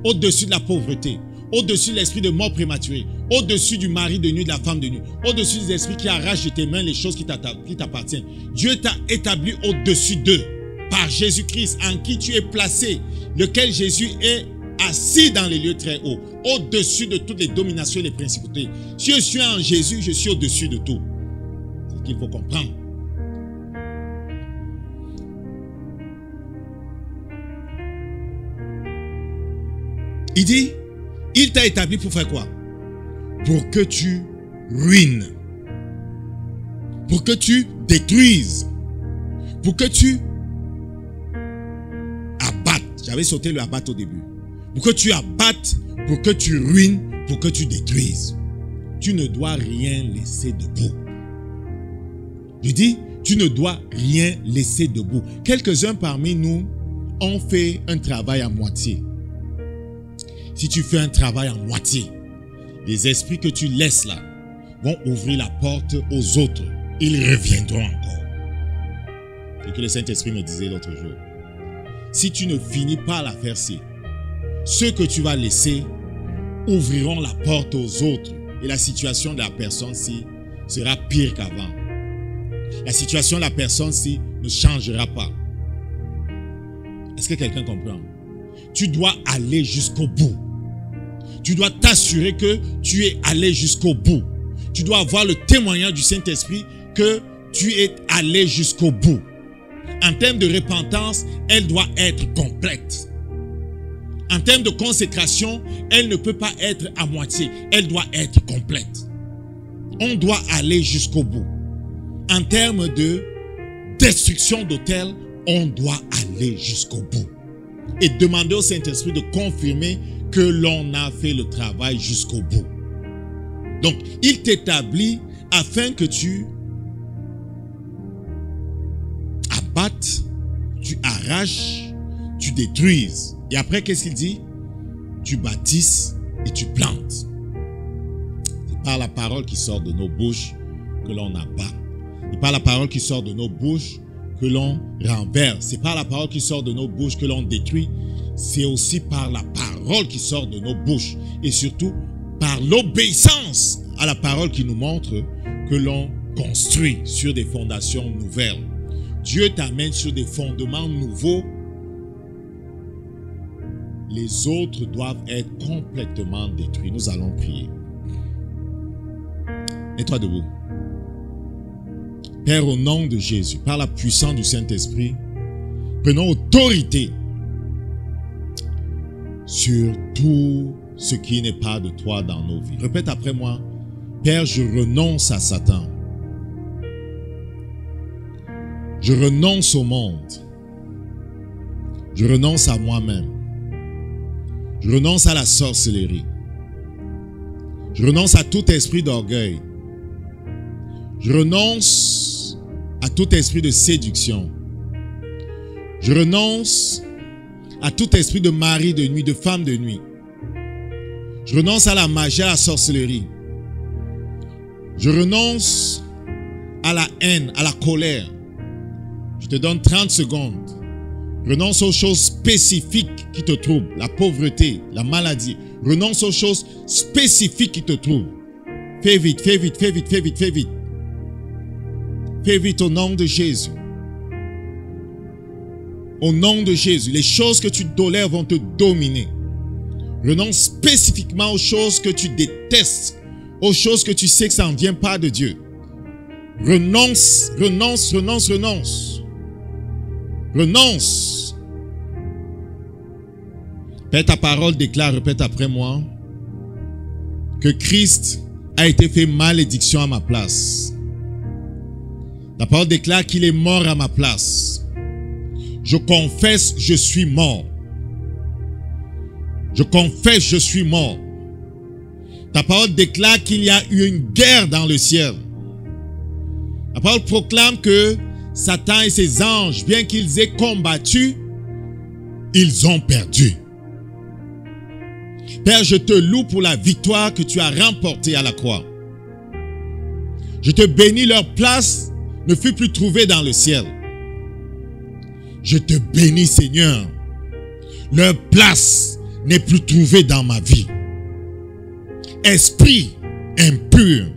au-dessus de la pauvreté, au-dessus de l'esprit de mort prématurée, au-dessus du mari de nuit, de la femme de nuit, au-dessus des esprits qui arrachent de tes mains les choses qui t'appartiennent. Dieu t'a établi au-dessus d'eux, par Jésus-Christ, en qui tu es placé, lequel Jésus est assis dans les lieux très hauts, au-dessus de toutes les dominations et les principautés. Si je suis en Jésus, je suis au-dessus de tout. C'est ce qu'il faut comprendre. Il dit, il t'a établi pour faire quoi? Pour que tu ruines, pour que tu détruises, pour que tu abattes. J'avais sauté le abattre au début. Pour que tu abattes, pour que tu ruines, pour que tu détruises. Tu ne dois rien laisser debout. Je dis, tu ne dois rien laisser debout. Quelques-uns parmi nous ont fait un travail à moitié. Si tu fais un travail en moitié, les esprits que tu laisses là vont ouvrir la porte aux autres. Ils reviendront encore. C'est que le Saint-Esprit me disait l'autre jour. Si tu ne finis pas la faire-ci, ceux que tu vas laisser ouvriront la porte aux autres. Et la situation de la personne-ci sera pire qu'avant. La situation de la personne-ci ne changera pas. Est-ce que quelqu'un comprend? Tu dois aller jusqu'au bout. Tu dois t'assurer que tu es allé jusqu'au bout. Tu dois avoir le témoignage du Saint-Esprit que tu es allé jusqu'au bout. En termes de repentance, elle doit être complète. En termes de consécration, elle ne peut pas être à moitié. Elle doit être complète. On doit aller jusqu'au bout. En termes de destruction d'autel, on doit aller jusqu'au bout. Et demander au Saint-Esprit de confirmer que l'on a fait le travail jusqu'au bout. Donc, il t'établit afin que tu abattes, tu arraches, tu détruises. Et après, qu'est-ce qu'il dit? Tu bâtisses et tu plantes. C'est par la parole qui sort de nos bouches que l'on abat. C'est par la parole qui sort de nos bouches que l'on renverse. C'est par la parole qui sort de nos bouches que l'on détruit. C'est aussi par la parole qui sort de nos bouches. Et surtout, par l'obéissance à la parole qui nous montre que l'on construit sur des fondations nouvelles. Dieu t'amène sur des fondements nouveaux. Les autres doivent être complètement détruits. Nous allons prier. Mets-toi debout. Père, au nom de Jésus, par la puissance du Saint-Esprit, prenons autorité sur tout ce qui n'est pas de toi dans nos vies. Répète après moi. Père, je renonce à Satan. Je renonce au monde. Je renonce à moi-même. Je renonce à la sorcellerie. Je renonce à tout esprit d'orgueil. Je renonce à tout esprit de séduction. Je renonce à tout esprit de mari de nuit, de femme de nuit. Je renonce à la magie, à la sorcellerie. Je renonce à la haine, à la colère. Je te donne 30 secondes. Renonce aux choses spécifiques qui te troublent, la pauvreté, la maladie. Renonce aux choses spécifiques qui te troublent. Fais vite, fais vite, fais vite, fais vite, fais vite. Fais vite au nom de Jésus. Au nom de Jésus, les choses que tu tolères vont te dominer. Renonce spécifiquement aux choses que tu détestes, aux choses que tu sais que ça ne vient pas de Dieu. Renonce, renonce, renonce, renonce. Renonce. Père, ta parole déclare, répète après moi, que Christ a été fait malédiction à ma place. Ta parole déclare qu'il est mort à ma place. Je confesse, je suis mort. Je confesse, je suis mort. Ta parole déclare qu'il y a eu une guerre dans le ciel. La parole proclame que Satan et ses anges, bien qu'ils aient combattu, ils ont perdu. Père, je te loue pour la victoire que tu as remportée à la croix. Je te bénis, leur place ne fut plus trouvée dans le ciel. Je te bénis, Seigneur. Leur place n'est plus trouvée dans ma vie. Esprit impur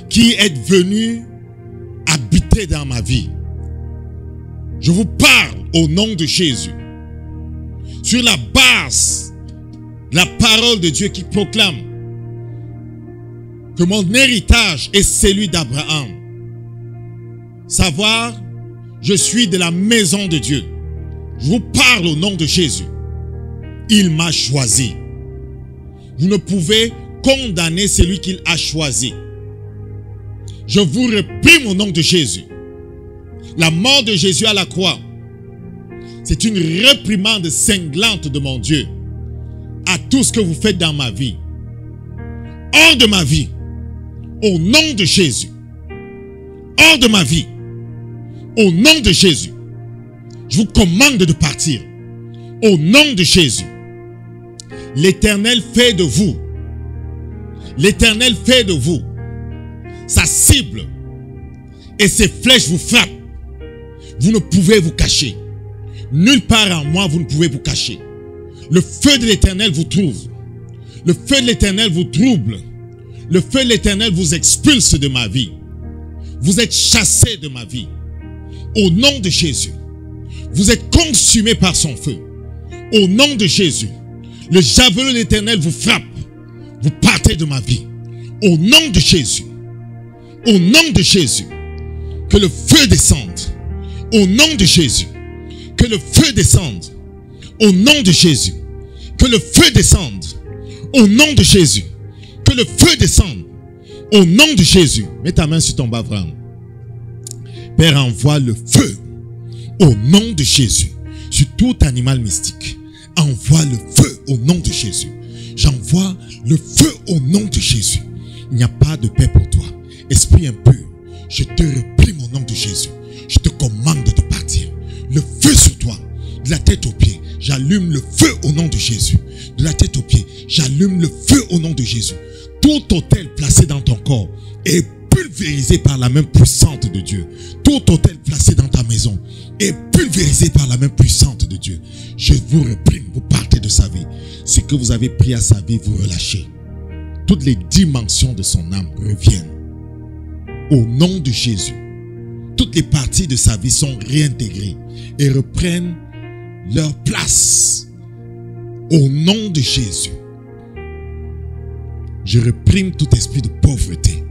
qui est venu habiter dans ma vie. Je vous parle au nom de Jésus. Sur la base de la parole de Dieu qui proclame que mon héritage est celui d'Abraham. Savoir, je suis de la maison de Dieu. Je vous parle au nom de Jésus. Il m'a choisi. Vous ne pouvez condamner celui qu'il a choisi. Je vous réprime au nom de Jésus. La mort de Jésus à la croix, c'est une réprimande cinglante de mon Dieu à tout ce que vous faites dans ma vie. Hors de ma vie, au nom de Jésus. Hors de ma vie, au nom de Jésus. Je vous commande de partir. Au nom de Jésus. L'Éternel fait de vous. L'Éternel fait de vous sa cible. Et ses flèches vous frappent. Vous ne pouvez vous cacher. Nulle part en moi, vous ne pouvez vous cacher. Le feu de l'Éternel vous trouve. Le feu de l'Éternel vous trouble. Le feu de l'Éternel vous expulse de ma vie. Vous êtes chassés de ma vie. Au nom de Jésus. Vous êtes consumés par son feu. Au nom de Jésus. Le javelot de l'Éternel vous frappe. Vous partez de ma vie. Au nom de Jésus. Au nom de Jésus. Que le feu descende. Au nom de Jésus. Que le feu descende. Au nom de Jésus. Que le feu descende au nom de Jésus. Que le feu descende au nom de Jésus. Mets ta main sur ton bas-ventre. Père, envoie le feu au nom de Jésus sur tout animal mystique. Envoie le feu au nom de Jésus. J'envoie le feu au nom de Jésus. Il n'y a pas de paix pour toi. Esprit impur, je te réprime au nom de Jésus. Je te commande de partir. Le feu sur toi, de la tête aux pieds. J'allume le feu au nom de Jésus. De la tête aux pieds, j'allume le feu au nom de Jésus. Tout autel placé dans ton corps est pulvérisé par la main puissante de Dieu. Tout autel placé dans ta maison est pulvérisé par la main puissante de Dieu. Je vous réprime, vous partez de sa vie. Ce que vous avez pris à sa vie, vous relâchez. Toutes les dimensions de son âme reviennent. Au nom de Jésus, toutes les parties de sa vie sont réintégrées et reprennent leur place. Au nom de Jésus, je réprime tout esprit de pauvreté.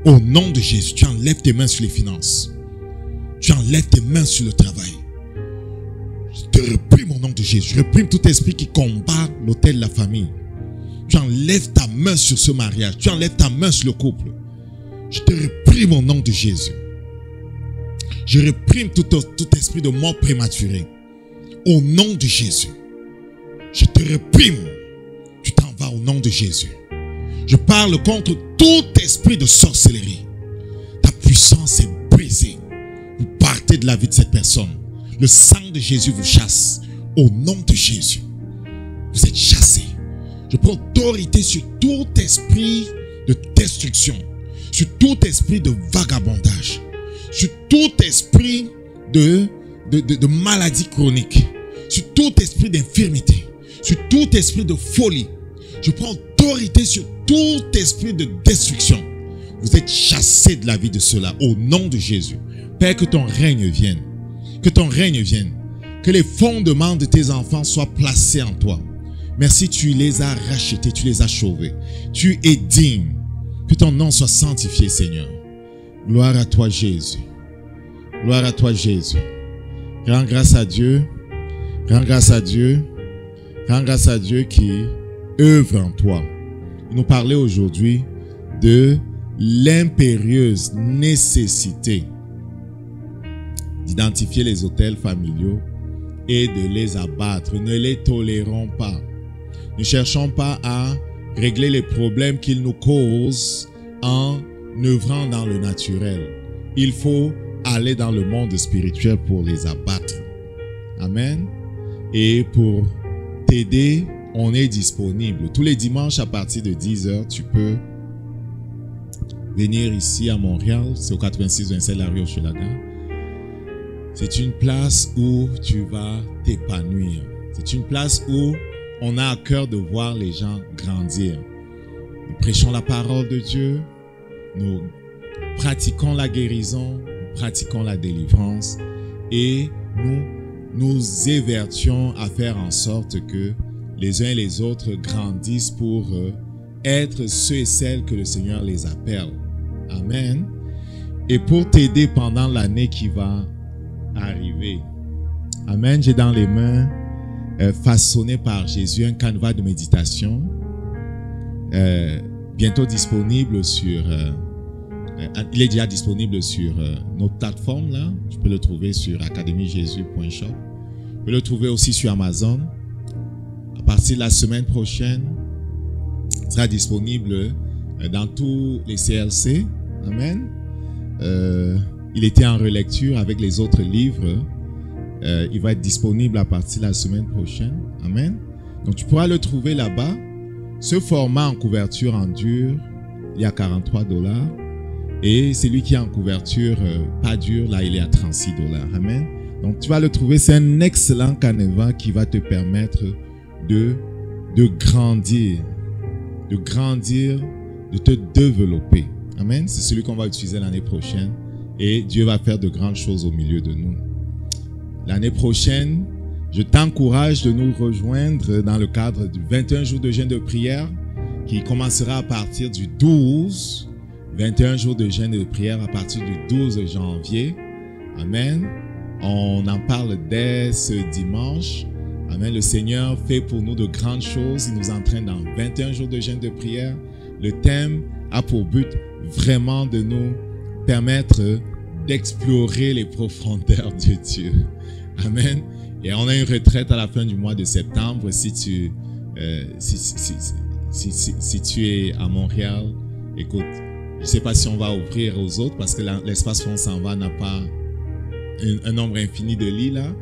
Au nom de Jésus, tu enlèves tes mains sur les finances. Tu enlèves tes mains sur le travail. Je te réprime au nom de Jésus. Je réprime tout esprit qui combat l'autel de la famille. Tu enlèves ta main sur ce mariage. Tu enlèves ta main sur le couple. Je te réprime au nom de Jésus. Je réprime tout esprit de mort prématurée. Au nom de Jésus. Je te réprime. Tu t'en vas au nom de Jésus. Je parle contre tout esprit de sorcellerie. Ta puissance est brisée. Vous partez de la vie de cette personne. Le sang de Jésus vous chasse. Au nom de Jésus. Vous êtes chassés. Je prends autorité sur tout esprit de destruction. Sur tout esprit de vagabondage. Sur tout esprit de maladie chronique. Sur tout esprit d'infirmité. Sur tout esprit de folie. Je prends autorité sur tout esprit de destruction. Vous êtes chassés de la vie de ceux-là au nom de Jésus. Père, que ton règne vienne. Que ton règne vienne. Que les fondements de tes enfants soient placés en toi. Merci, tu les as rachetés, tu les as sauvés. Tu es digne. Que ton nom soit sanctifié, Seigneur. Gloire à toi, Jésus. Gloire à toi, Jésus. Rends grâce à Dieu. Rends grâce à Dieu. Rends grâce à Dieu qui œuvre en toi. Il nous parlait aujourd'hui de l'impérieuse nécessité d'identifier les autels familiaux et de les abattre. Ne les tolérons pas. Ne cherchons pas à régler les problèmes qu'ils nous causent en œuvrant dans le naturel. Il faut aller dans le monde spirituel pour les abattre. Amen. Et pour t'aider, on est disponible. Tous les dimanches à partir de 10h, tu peux venir ici à Montréal. C'est au 86-27 la rue Hochelaga. C'est une place où tu vas t'épanouir. C'est une place où on a à cœur de voir les gens grandir. Nous prêchons la parole de Dieu. Nous pratiquons la guérison. Nous pratiquons la délivrance. Et nous nous évertuons à faire en sorte que les uns et les autres grandissent pour être ceux et celles que le Seigneur les appelle. Amen. Et pour t'aider pendant l'année qui va arriver. Amen. J'ai dans les mains, façonné par Jésus, un canevas de méditation. Bientôt disponible sur... il est déjà disponible sur notre plateforme là. Tu peux le trouver sur academiejesus.shop. Tu peux le trouver aussi sur Amazon. À partir de la semaine prochaine, il sera disponible dans tous les CLC. Amen. Il était en relecture avec les autres livres. Il va être disponible à partir de la semaine prochaine. Amen. Donc tu pourras le trouver là-bas. Ce format en couverture en dur, il y a $43. Et celui qui est en couverture pas dur, là, il est à $36. Amen. Donc tu vas le trouver. C'est un excellent canevas qui va te permettre de grandir, de te développer. Amen. C'est celui qu'on va utiliser l'année prochaine et Dieu va faire de grandes choses au milieu de nous. L'année prochaine, je t'encourage de nous rejoindre dans le cadre du 21 jours de jeûne de prière qui commencera à partir du 12. 21 jours de jeûne de prière à partir du 12 janvier. Amen. On en parle dès ce dimanche Amen. Le Seigneur fait pour nous de grandes choses. Il nous entraîne dans 21 jours de jeûne de prière. Le thème a pour but vraiment de nous permettre d'explorer les profondeurs de Dieu. Amen. Et on a une retraite à la fin du mois de septembre. Si tu es à Montréal, écoute, je ne sais pas si on va ouvrir aux autres parce que l'espace où on s'en va n'a pas un nombre infini de lits là,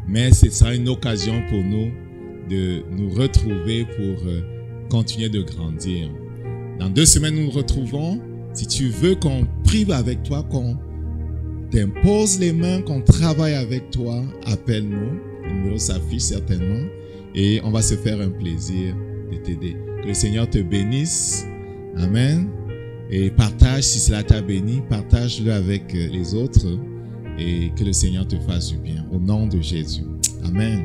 mais ce sera une occasion pour nous de nous retrouver pour continuer de grandir. Dans 2 semaines, nous nous retrouvons. Si tu veux qu'on prie avec toi, qu'on t'impose les mains, qu'on travaille avec toi, appelle-nous. Le numéro s'affiche certainement et on va se faire un plaisir de t'aider. Que le Seigneur te bénisse. Amen. Et partage, si cela t'a béni, partage-le avec les autres et que le Seigneur te fasse du bien. Au nom de Jésus. Amen.